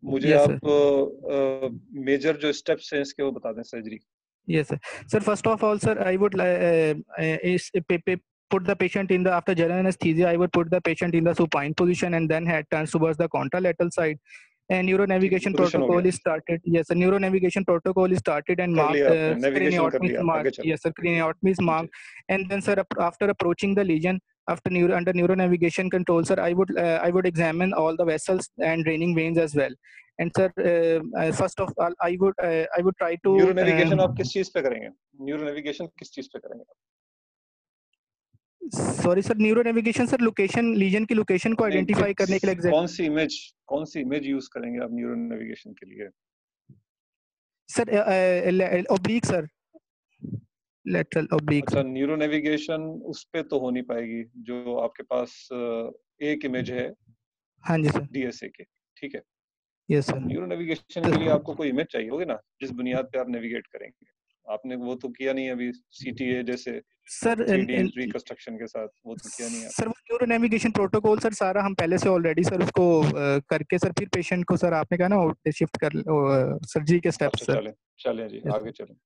मुझे यस सर। आप मेजर जो स्टेप्स हैं इसके वो बता दें surgery. Yes, sir. Sir, first of all, sir, I would like is put the patient in the, after general anesthesia, I would put the patient in the supine position and then head turns towards the contralateral side. And neuronavigation protocol is started. Yes, a neuronavigation protocol is started and marked. Craniotomy is marked. Yes, sir. Craniotomy is marked. And then, sir, after approaching the lesion, after under neuronavigation control, sir, I would examine all the vessels and draining veins as well. And sir, first of all, I would try to. Neuronavigation आप किस चीज पे करेंगे? Neuronavigation किस चीज पे करेंगे? Sorry sir, neuro navigation sir location, lesion की लोकेशन को आइडेंटिफाई करने के लिए एग्जैक्ट कौन सी इमेज यूज करेंगे आप न्यूरो नेविगेशन के लिए? Sir oblique sir, lateral oblique. अच्छा, न्यूरो नेविगेशन उस पे तो हो नहीं पाएगी जो आपके पास एक इमेज है। हाँ जी सर, डीएसए के, ठीक है। Yes sir. न्यूरो नेविगेशन के लिए आपको कोई इमेज चाहिए होगी ना, जिस बुनियाद पे आप नेविगेट करेंगे। आपने वो तो किया नहीं अभी सीटीए जैसे सर रिकंस्ट्रक्शन के साथ, वो तो किया नहीं है सर। वो न्यूरो नेविगेशन प्रोटोकॉल सर सारा हम पहले से ऑलरेडी सर उसको करके सर फिर पेशेंट को सर आपने कहा ना शिफ्ट कर सर्जरी के स्टेप्स सर। चलें जी, आगे चलें।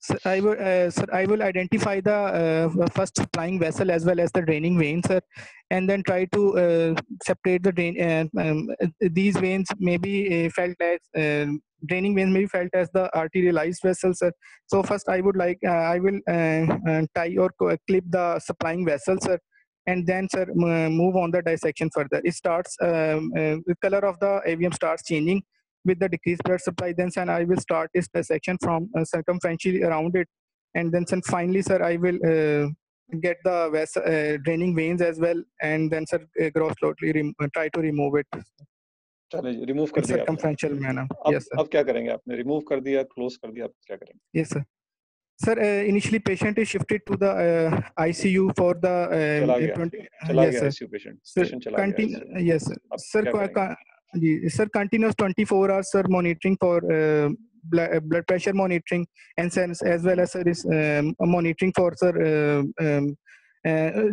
Sir, I will identify the first supplying vessel as well as the draining vein, sir, and then try to separate the drain. These veins may be felt as draining veins may be felt as the arterialized vessels, sir. So first, I will tie or clip the supplying vessel, sir, and then sir move on the dissection further. It starts the color of the AVM starts changing with the decreased blood supply. Then sir, I will start this dissection from circumferentially around it, and then sir finally sir I will get the draining veins as well, and then sir gross slowly try to remove it. चलिए जी, remove कर दिया circumferential manner. Yes sir. अब क्या करेंगे? आपने remove कर दिया, close कर दिया, अब क्या करेंगे? Yes sir. Sir, initially patient is shifted to the ICU for the चला गया ICU patient चला गया। Yes sir. Sir, continuous 24 hours sir monitoring for blood pressure monitoring, and as well as sir is monitoring for sir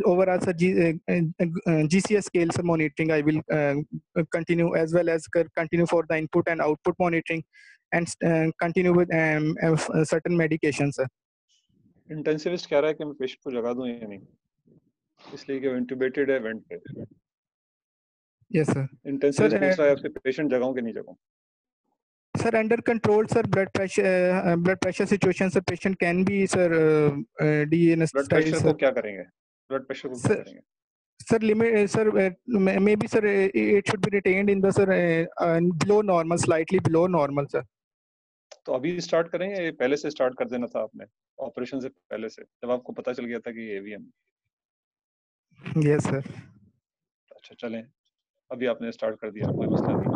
overall sir GCS scale sir monitoring I will continue, as well as continue for the input and output monitoring, and continue with certain medications sir. Intensivist कह रहा है कि मैं patient को जगा दूं या नहीं, इसलिए कि वो इंट्यूबेटेड है वेंट पे। Yes sir. इंटेंसिविस्ट पूछ रहा है आपसे पेशेंट जगाऊं कि नहीं जगाऊं? Sir, under control, sir, blood pressure situation, sir, patient can be, sir, de-anesthetized. Blood pressure को क्या करेंगे? Blood pressure को क्या करेंगे? Sir, limit, sir, maybe, sir, it should be retained in the, sir, below normal, slightly below normal, sir. तो अभी start करेंगे, ये पहले से स्टार्ट कर देना था आपने, ऑपरेशन से पहले से, जब आपको पता चल गया था कि ये AVM। Yes, sir. अच्छा चलें, अभी आपने स्टार्ट कर दिया, कोई मसला नहीं।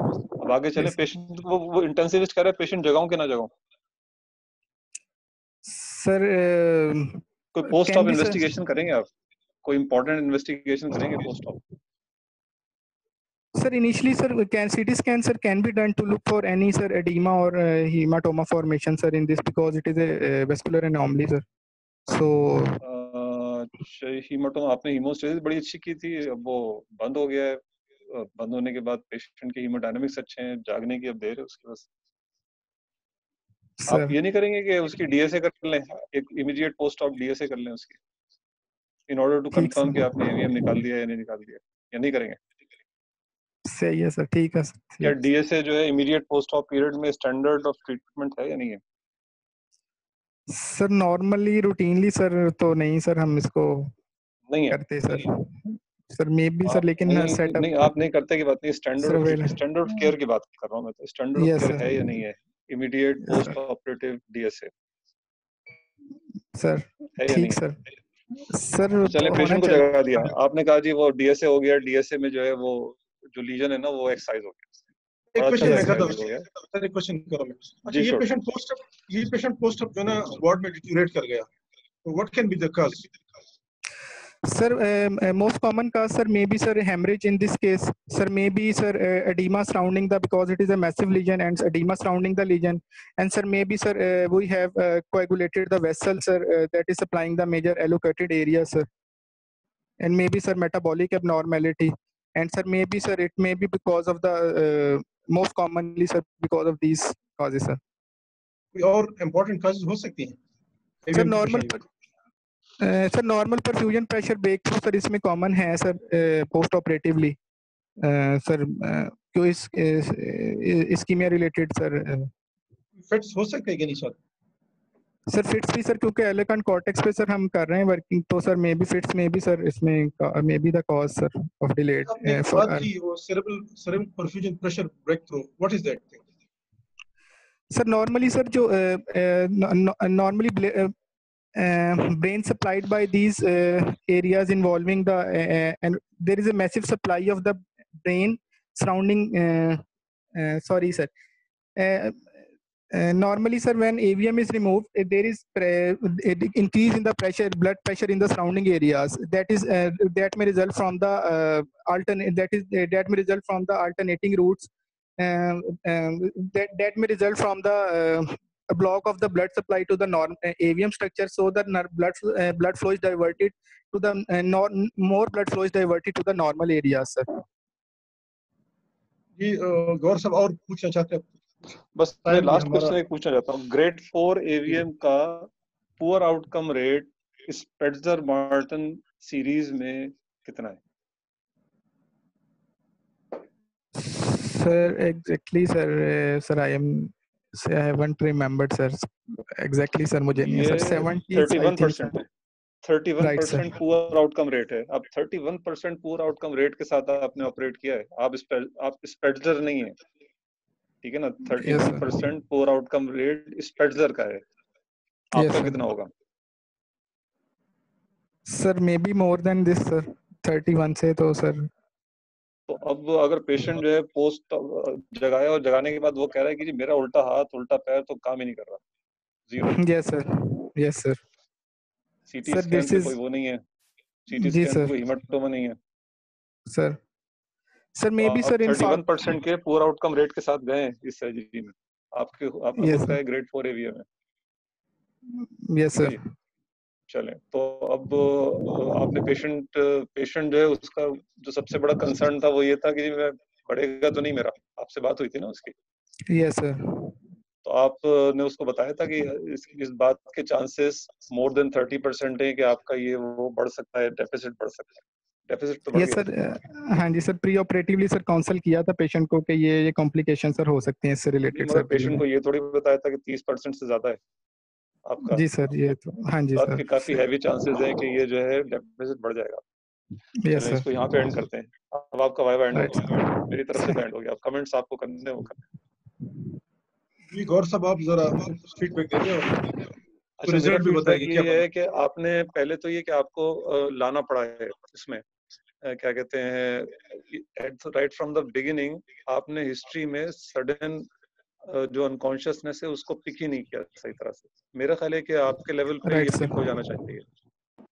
अब आगे चले। पेशेंट वो इंटेंसिविस्ट कह रहा है पेशेंट जगाऊं कि ना जगाऊं? सर कोई पोस्ट ऑप इन्वेस्टिगेशन करेंगे आप? कोई इंपॉर्टेंट इन्वेस्टिगेशन करेंगे post op? Sir, initially, sir, CT scan, sir, can be done to look for any, sir, edema or hematoma formation, sir, in this, because it is a vascular anomaly, sir. So hematoma, आपने hemostasis बड़ी अच्छी की थी, अब वो बंद हो गया है। बंद होने के बाद पेशेंट के हीमोडायनामिक्स अच्छे हैं, जागने की अब देर है उसके पास। आप ये नहीं करेंगे कि उसकी डीएसए कर लें, एक इमीडिएट पोस्ट ऑप डीएसए कर लें उसकी, इन ऑर्डर टू कंफर्म कि आपने एवीएम निकाल दिया या नहीं निकाल दिया, या नहीं करेंगे? सही है सर, ठीक है। क्या डीएसए जो है इमीडिएट पोस्ट ऑप पीरियड में स्टैंडर्ड ऑफ ट्रीटमेंट है या नहीं है? सर नॉर्मली रूटीनली सर तो नहीं सर, हम इसको नहीं करते sir. Sir may be sir, लेकिन सेटअप नहीं, आप नहीं करते की बात नहीं, स्टैंडर्ड ऑफ केयर की बात कर रहा हूं मैं, तो स्टैंडर्ड ऑफ केयर है या नहीं है immediate post operative DSA? Sir ठीक सर। सर चले पेशेंट को जगा दिया, आपने कहा जी वो डीएसए हो गया, डीएसए में जो है वो जो लीजन है ना वो एक्साइज हो गया। एक क्वेश्चन मैं करता हूं सर, एक क्वेश्चन करो मैं। अच्छा, ये पेशेंट पोस्ट ऑप जो ना वार्ड में डिटीरियरेट कर गया, तो what can be the cause? Sir, most common cause, sir, may be, sir, hemorrhage in this case. Sir, may be, sir, edema surrounding the, because it is a massive lesion, and edema surrounding the lesion. And sir, maybe, sir, we have coagulated the vessel, sir, that is supplying the major allocated area, sir. And maybe, sir, metabolic abnormality. And sir, maybe, sir, it may be because of the, most commonly, sir, because of these causes, sir. कोई और important causes हो सकती हैं? Sir, normal. Sir normal perfusion pressure breakthrough sir इसमें common है sir postoperatively sir क्यों ischaemia related sir fits हो सकते हैं कि नहीं सर? सर फिट्स भी सर क्योंकि एलेकंट कॉर्टेक्स पे सर हम कर रहे हैं वर्किंग, तो सर मे बी फिट्स में भी सर इसमें may be the cause sir of delayed आपने बात की वो cerebral perfusion pressure breakthrough, what is that thing? Sir normally sir जो normally brain supplied by these areas involving the and there is a massive supply of the brain surrounding sorry sir normally sir when AVM is removed there is increase in the blood pressure in the surrounding areas that is that may result from the that may result from the alternating routes that may result from the a block of the blood supply to the AVM structure, so that blood flow is diverted to the more blood flow is diverted to the normal areas, sir. जी गौर साहब और पूछना चाहते हैं? बस मैं last question एक पूछना चाहता हूँ, ग्रेड 4 AVM का poor outcome rate Spetzler Martin series में कितना है? Sir exactly sir I am I haven't remembered sir exactly sir मुझे नहीं है सर 31% है 31% पुअर आउटकम रेट है। अब 31% पुअर आउटकम रेट के साथ आपने ऑपरेट किया है, आप स्पेट्जर नहीं है, ठीक है ना? 31% पुअर आउटकम रेट स्पेट्जर का है, आपका कितना होगा? Sir may be more than this sir 31 से तो सर। तो अब अगर पेशेंट जो है पोस्ट जगाया और जगाने के बाद वो कह रहा है कि जी मेरा उल्टा हाथ उल्टा पैर तो काम ही नहीं कर रहा, zero. Yes sir CT scan पे कोई वो नहीं है, सीटी स्कैन पे कोई हेमाटोमा नहीं है सर मे बी सर 31% के पूरा आउटकम रेट के साथ गए इस सर्जरी में, आपका खुद का ग्रेड 4 एवीएम है। Yes sir. चलें, तो अब आपने पेशेंट जो है उसका जो सबसे बड़ा कंसर्न था वो ये था कि मैं बढ़ेगा तो नहीं, मेरा आपसे बात हुई थी ना उसकी? Yes sir. तो आपने उसको बताया था कि इस बात के चांसेस मोर देन 30% है कि आपका ये वो बढ़ सकता है, डेफिसिट बढ़ सकता है। डेफिसिट तो बढ़ गया सर। हाँ जी sir, pre operatively sir counsel किया था पेशेंट को कि ये कॉम्प्लिकेशन सर हो सकते हैं इससे रिलेटेड। मगर पेशेंट को ये थोड़ी बताया था कि 30% से ज्यादा है आपका। जी सर, ये तो हाँ जी सर, काफी हैवी चांसेस हैं कि ये जो है डेफिसिट बढ़ जाएगा। Yes sir. इसको यहाँ पे एंड करते हैं। अब आपका वाइवा एंड होगा, मेरी तरफ से एंड हो गया। अब कमेंट्स आपको करने हैं वो करने। जी गौर साहब आप जरा फीडबैक दे दें और अच्छा, रिजल्ट भी बताइए। ये है कि आपने पहले तो ये कि आपको लाना पड़ा है इसमें क्या कहते हैं, राइट फ्रॉम द बिगिनिंग आपने हिस्ट्री में सडन जो अनकॉन्शियसनेस है उसको पिक ही नहीं किया सही तरह से। मेरा ख्याल है कि आपके लेवल पे ये पिक हो जाना चाहिए,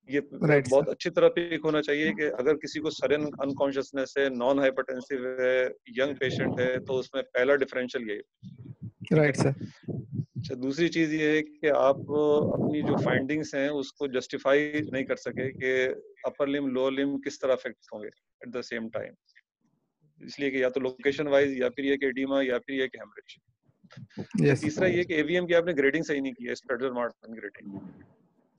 ये बहुत अच्छी तरह पिक होना चाहिए कि अगर किसी को सडन अनकॉन्शियसनेस है, नॉन हाइपरटेंसिव है, यंग पेशेंट है, तो उसमें पहला डिफरेंशियल ये राइट सर। अच्छा, दूसरी चीज ये है कि आप अपनी जो फाइंडिंग्स हैं उसको जस्टिफाई नहीं कर सके कि अपर लिम लोअर लिम किस तरह अफेक्ट होंगे एट द सेम टाइम, इसलिए कि या तो लोकेशन वाइज या फिर ये कि एडिमा या फिर ये कि हेमरेज। तीसरा ये कि एवीएम की आपने ग्रेडिंग सही नहीं की है, स्पेट्जर मार्टिन ग्रेडिंग।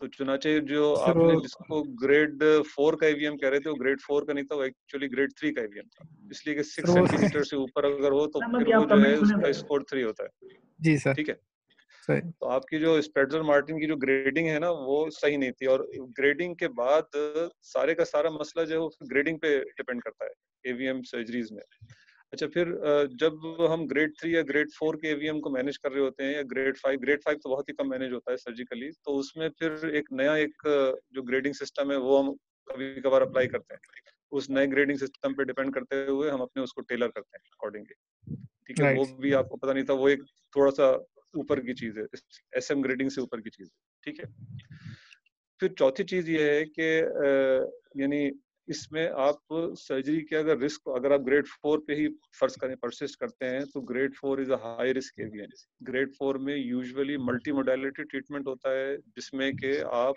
तो चुनाचे जो आपने जिसको ग्रेड 4 का एवीएम कह रहे थे वो ग्रेड 4 का नहीं था, वो एक्चुअली ग्रेड 3 का एवीएम था, इसलिए कि 6 सेंटीमीटर से ऊपर अगर हो तो फिर वो जो है उसका स्कोर 3 होता है। जी सर, ठीक है। तो आपकी जो स्पेट्जर मार्टिन की जो ग्रेडिंग है ना वो सही नहीं थी, और ग्रेडिंग के बाद सारे का सारा मसला जो है वो ग्रेडिंग पे डिपेंड करता है एवीएम सर्जरीज में। अच्छा, फिर जब हम ग्रेड 3 या ग्रेड 4 के एवीएम को मैनेज कर रहे होते हैं, या ग्रेड 5 तो बहुत ही कम मैनेज होता है सर्जिकली, तो उसमें फिर एक नया जो ग्रेडिंग सिस्टम है वो हम कभी कभार अप्लाई करते हैं। उस नए ग्रेडिंग सिस्टम पे डिपेंड करते हुए हम अपने उसको टेलर करते हैं अकॉर्डिंगली। ठीक है, वो भी आपको पता नहीं था, वो एक थोड़ा सा ऊपर की चीज है, एसएम ग्रेडिंग से ऊपर की चीज है। ठीक है। फिर चौथी चीज ये है कि यानी इसमें आप सर्जरी के अगर रिस्क, अगर आप ग्रेड 4 पे ही फर्ज करें परसिस्ट करते हैं, तो grade 4 is a high risk AVM. Grade 4 में यूजुअली मल्टी मोडालिटी ट्रीटमेंट होता है, जिसमें कि आप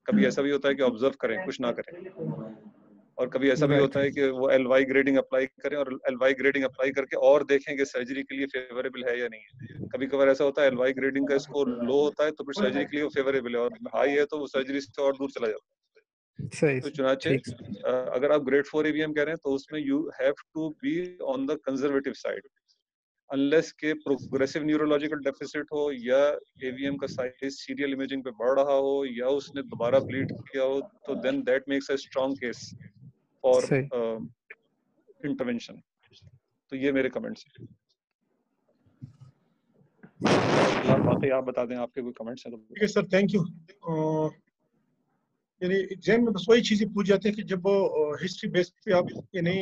कभी ऐसा भी होता है कि ऑब्जर्व करें, कुछ ना करें, और कभी ऐसा भी होता है कि वो LY ग्रेडिंग अप्लाई करें और LY ग्रेडिंग अप्लाई करके और देखें कि सर्जरी के लिए फेवरेबल है या नहीं है। कभी कभार ऐसा होता है LY ग्रेडिंग का स्कोर लो होता है तो फिर सर्जरी के लिए वो फेवरेबल है, और हाई है तो वो सर्जरी से और दूर चला जाता है। सही तो चुनाचे अगर आप ग्रेड 4 AVM कह रहे हैं तो उसमें you have to be on the conservative side, unless के प्रोग्रेसिव न्यूरोलॉजिकल डेफिसिट हो या AVM का साइज सीरियल इमेजिंग पे बढ़ रहा हो या उसने दोबारा ब्लीड किया हो, तो then that makes a strong case for intervention. तो ये मेरे कमेंट्स हैं। बाकी आप बता दें, आपके कोई कमेंट्स हैं तो। ठीक है सर, थैंक यू। यानी एग्जाम में बस वही चीजें पूछ जाती है कि जब हिस्ट्री बेस पे आप यानी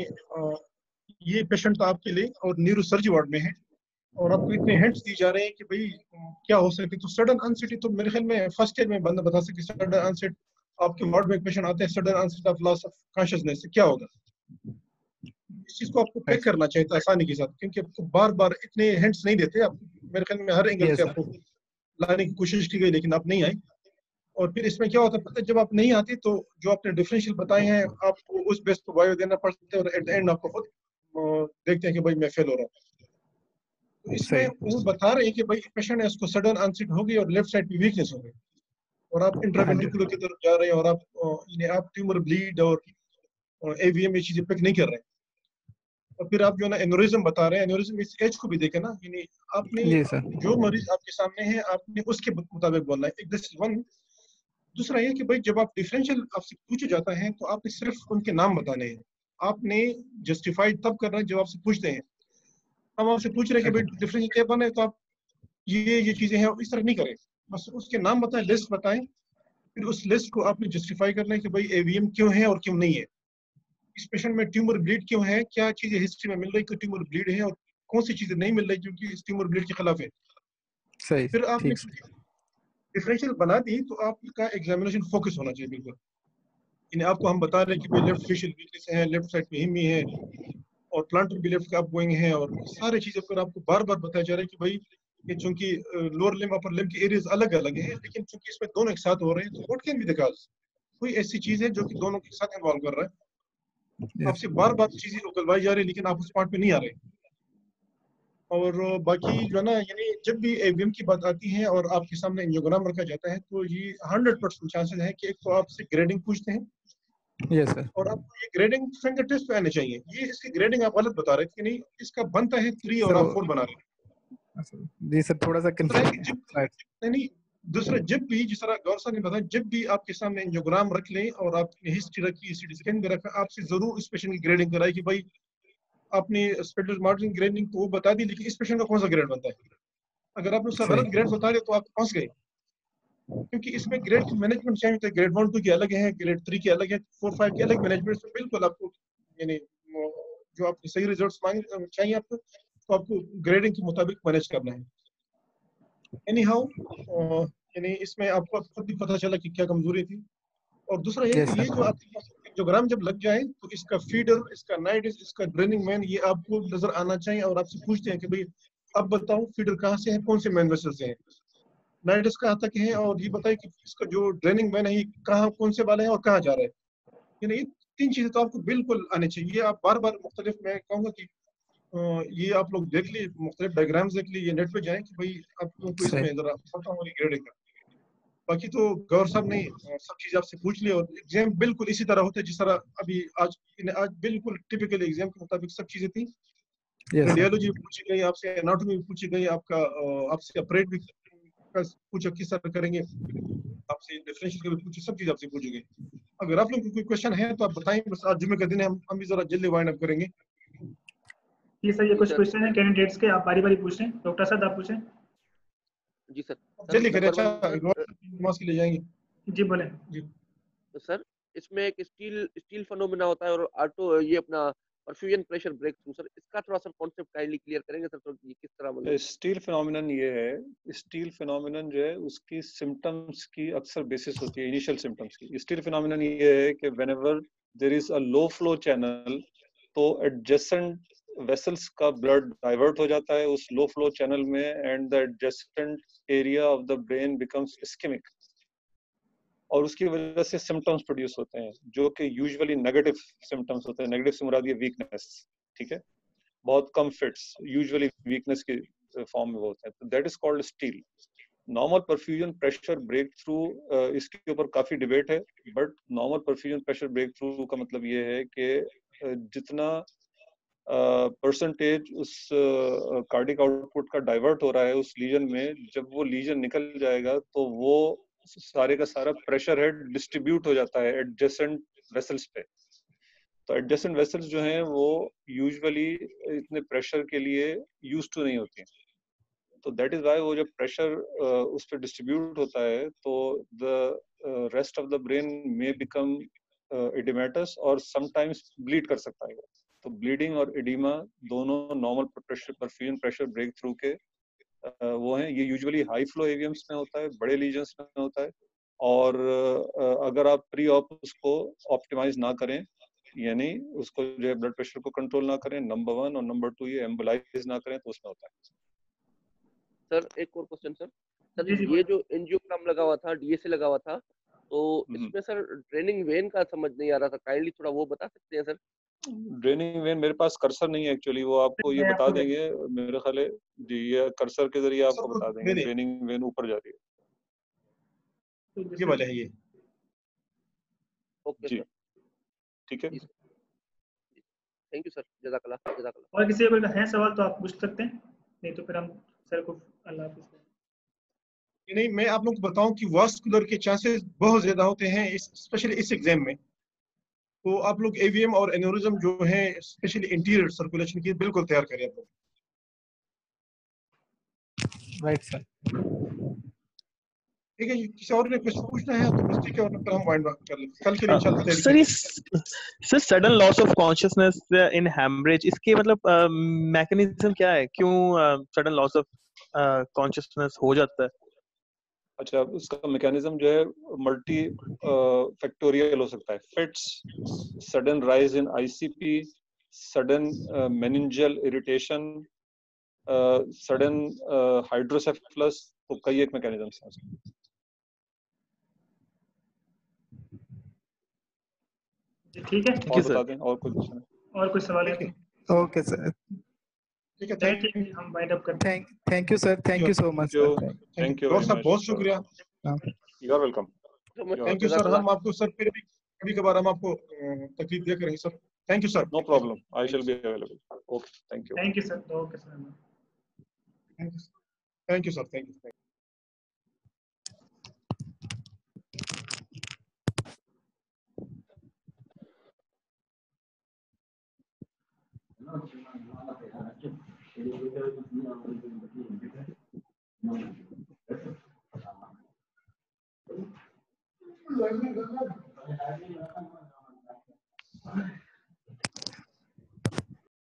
ये पेशेंट तो आपके लिए और न्यूरो सर्जरी वार्ड में है और आपको इतने हिंट्स दी जा रहे हैं कि भाई क्या हो सकते, तो सडन अनसेट तो मेरे ख्याल में फर्स्ट ईयर में बंदा बता सके सडन अनसेट आपके वार्ड में एक पेशेंट आते हैं sudden onset of loss of consciousness से क्या होगा। इस चीज को आपको पैक करना चाहिए था आसानी के साथ, क्योंकि आपको बार बार इतने हिंट्स नहीं देते। आप मेरे ख्याल में हर एंगल से आपको लाने की कोशिश की गई लेकिन आप नहीं आए। और फिर इसमें क्या होता है पता है, जब आप नहीं आते तो जो आपने डिफरेंशियल बताए हैं आपको उस बेस पर बायो देना पड़ता है और एट द एंड आपको खुद देखते हैं कि भाई मैं फेल हो रहा हूँ। तो इसमें वो बता रहे हैं कि भाई पेशेंट है उसको सडन अनसेट हो गई और लेफ्ट साइड पे वीकनेस हो गई और आप इंट्रावेंट्रिकुलर की तरफ जा रहे हैं और आप ट्यूमर ब्लीड और AVM ये चीजें पिक नहीं कर रहे हैं। और फिर आप जो ना एनोरिज्म बता रहे हैं, एनोरिज्म इस एज को भी देखे ना, यानी आपने जो मरीज आपके सामने है आपने उसके मुताबिक बोलना है। एक दिस वन। दूसरा ये कि भाई जब आप डिफरेंशियल आपसे पूछे जाता है तो आपने सिर्फ उनके नाम बताने हैं, आपने जस्टिफाई तब करना है जब आपसे पूछते हैं। हम आपसे पूछ रहे हैं कि भाई डिफरेंशियल क्या बना है तो आप ये चीजें हैं, इस तरह नहीं करें, बस उसके नाम बताएं, लिस्ट बताएं, फिर उस लिस्ट को आपने जस्टिफाई करना है कि भाई AVM क्यों है और क्यों नहीं है, इस पेशेंट में ट्यूमर ब्लीड क्यों है, क्या चीजें हिस्ट्री में मिल रही कि ट्यूमर ब्लीड है और कौन सी चीजें नहीं मिल रही क्योंकि इस ट्यूमर ब्लीड के खिलाफ है। सही। फिर आपने डिफरेंशियल बना दी तो आपका एग्जामिनेशन फोकस होना चाहिए बिल्कुल। यानी आपको हम बता रहे हैं कि भाई लेफ्ट फेशियल वीकनेस है, लेफ्ट साइड पे हिमी है और प्लांटर भी लेफ्ट का अपगोइंग है और सारी चीजें पर आपको बार बार बताया जा रहा है कि भाई ये चूंकि लोअर लिम्ब अपर लिम्ब के एरियाज अलग अलग हैं लेकिन चूंकि इसमें दोनों एक साथ हो रहे हैं तो what can be the cause, कोई ऐसी चीज है जो कि दोनों के साथ इन्वॉल्व कर रहा है। आपसे बार बार चीजें उगलवाई जा रही है लेकिन आप उस पॉइंट पे नहीं आ रहे। और बाकी जो है ना, यानी जब भी AVM की बात आती है और आपके सामने एंजियोग्राम रखा जाता है तो ये 100% चांसेस है कि एक तो आपसे ग्रेडिंग पूछते हैं, यस सर, और आपको ये ग्रेडिंग फिंगर टेस्ट पे आने चाहिए। ये इसकी ग्रेडिंग आप गलत बता रहे थे कि नहीं, इसका बनता है 3 और आप 4 बना रहे हैं। जी सर, थोड़ा सा नहीं, दूसरा जब भी जिस तरह गौर साहब ने बताया, जब भी आपके सामने एंजियोग्राम रख लें और आपने हिस्ट्री रखी, CT स्कैन भी रखा, आपसे जरूर इस पेशेंट की ग्रेडिंग कराई कि भाई आपने स्पेशल मॉडलिंग ग्रेडिंग तो वो बता दी लेकिन इस पेशेंट का कौन सा ग्रेड बनता है। अगर आपने उसका गलत ग्रेड बता दिया तो आप फंस गए, क्योंकि इसमें ग्रेड की मैनेजमेंट चाहिए होता है। ग्रेड 1 2 के अलग है, ग्रेड 3 के अलग है, 4 5 के अलग मैनेजमेंट। बिल्कुल आपको यानी जो आपके सही रिजल्ट्स मांगे चाहिए आपको, तो आपको ग्रेडिंग के मुताबिक मैनेज करना है। एनी हाउ यानी इसमें आपको खुद भी पता चला कि क्या कमजोरी थी। और दूसरा ये कि ये जो आपके पास एंजियोग्राम जब लग जाए तो इसका फीडर, इसका नाइटिस, इसका ड्रेनिंग मैन ये आपको नजर आना चाहिए। और आपसे पूछते हैं कि भाई अब बताओ फीडर कहाँ से है, कौन से मैन वेसल से है, नाइटिस कहाँ तक है, और ये बताए कि इसका जो ड्रेनिंग मैन है ये कहाँ, कौन से वाले हैं और कहाँ जा रहे हैं। यानी ये 3 चीजें तो आपको बिल्कुल आनी चाहिए। ये आप बार बार मुख्तलिफ, मैं कहूँगा कि ये आप लोग देख लीजिए, मुख्तलिफ डायग्राम्स देख लीजिए, नेट पे जाएं कि भाई आप लोगों को इसमें जरा पता हो ग्रेडिंग का। बाकी तो गौर साहब ने सब चीज आपसे पूछ लिया और एग्जाम बिल्कुल इसी तरह होता है जिस तरह अभी आज बिल्कुल टिपिकल एग्जाम के मुताबिक सब चीजें थी। रेडियोलॉजी पूछी गई आपसे, एनाटॉमी भी पूछी गई, आपका आपसे ऑपरेट भी पूछा किस तरह करेंगे, आपसे डिफरेंशियल का भी पूछा, सब चीज आपसे पूछी गई। अगर आप लोग को कोई क्वेश्चन है तो आप बताएं, बस आज जुम्मे का दिन है, हम भी जरा जल्दी वाइंड अप करेंगे। जी सर, ये कुछ क्वेश्चन है कैंडिडेट्स के, आप बारी बारी पूछ लें। डॉक्टर साहब आप पूछें। जी सर, जल्दी करें, अच्छा नमाज के लिए जाएंगे। जी बोले जी। तो सर इसमें एक स्टील फिनोमेना होता है और ऑटो ये अपना perfusion pressure breakthrough, sir इसका थोड़ा सा कॉन्सेप्ट काइंडली क्लियर करेंगे सर, तो ये किस तरह मतलब स्टील फिनोमेनन ये है, स्टील फिनोमेनन जो है उसकी सिम्टम्स की अक्सर बेसिस होती है, इनिशियल सिम्टम्स की। स्टील फिनोमेनन ये है कि whenever there is a low flow channel तो एडजेसेंट वेसल्स का ब्लड डाइवर्ट हो जाता है उस लो फ्लो चैनल में, and the adjacent area of the brain becomes ischaemic. और उसकी वजह से सिम्टम्स प्रोड्यूस होते हैं जो कि यूजुअली नेगेटिव सिम्टम्स होते हैं। नेगेटिव से मुराद ये वीकनेस, ठीक है, बहुत कम फिट्स, यूजुअली वीकनेस के फॉर्म में होते हैं, तो that is called steal. Normal perfusion pressure breakthrough, इसके ऊपर काफी डिबेट है, but normal perfusion pressure breakthrough का मतलब ये है कि जितना परसेंटेज उस कार्डिक आउटपुट का डाइवर्ट हो रहा है उस लीजन में, जब वो लीजन निकल जाएगा तो वो सारे का सारा प्रेशर हेड डिस्ट्रीब्यूट हो जाता है एडजेसेंट वेसल्स पे। तो एडजेसेंट वेसल्स जो हैं वो यूजुअली इतने प्रेशर के लिए यूज टू नहीं होती, तो दैट इज वाई वो जब प्रेशर उस पर डिस्ट्रीब्यूट होता है तो the rest of the brain में बिकम एडिमेटस और समटाइम्स ब्लीड कर सकता है। तो ब्लीडिंग और एडिमा दोनों normal perfusion pressure breakthrough के वो हैं। ये यूजुअली हाई फ्लो एवियम्स में होता है, बड़े लीजन्स में होता है, और अगर आप प्री ऑप उसको ऑप्टिमाइज ना करें, यानी उसको जो है ब्लड प्रेशर को कंट्रोल ना करें, नंबर 1, और नंबर 2 ये एम्बोलाइज ना करें, तो उसमें होता है। सर एक और क्वेश्चन सर, ये जो एंजियोग्राम लगा हुआ था, डीएसए लगा हुआ था, तो इसमें सर ड्रेनिंग वेन का समझ नहीं आ रहा था, काइंडली थोड़ा वो बता सकते हैं सर? ड्रेनिंग वेन मेरे पास कर्सर नहीं है एक्चुअली, वो आपको ये बता देंगे मेरे ख्याल है जी, ये कर्सर के जरिए आपको बता देंगे ड्रेनिंग वेन ऊपर जा रही है, ये वाला है ये। ओके जी, सर, ठीक है, थैंक यू सर, जज़ाकल्लाह जज़ाकल्लाह। और किसी का है सवाल तो आप पूछ सकते हैं, नहीं तो फिर हम सर को अल्लाह हाफिज़। नहीं, मैं आप लोग को बताऊं कि वास्कुलर के चांसेस बहुत ज्यादा होते हैं स्पेशली इस एग्जाम में। तो आप लोग एवीएम और एन्यूरिज्म जो है स्पेशली इंटीरियर सर्कुलेशन की बिल्कुल तैयार करें आप लोग। राइट सर, ठीक है, किसी और ने कुछ पूछना है तो बस ठीक है, और फिर हम वाइंड अप कर लेते कल के लिए इंशाल्लाह तैयारी sir sir sudden loss of consciousness in haemorrhage, इसके मतलब मैकेनिज्म क्या है, क्यों सडन लॉस ऑफ कॉन्शियसनेस हो जाता है? अच्छा, उसका मैकेनिज्म जो है मल्टी फैक्टोरियल हो सकता है। Fits, sudden rise in ICP, sudden meningeal irritation, sudden hydrocephalus, तो कई एक मैकेनिज्म्स हैं। ठीक है, और बता दें, और कुछ पूछना है? और कोई सवाल है तो? ओके सर, ठीक है, हम वाइंड अप करते हैं। Thank you sir, thank you so much sir, thank you और वेरी सब मच, बहुत शुक्रिया, you are welcome. Thank you sir. हम आपको सर फिर भी कभी कभार हम आपको तकलीफ दे करेंगे sir. Thank you sir. No problem, I shall be available. Okay, thank you. Thank you sir, okay sir, thank you sir, thank you.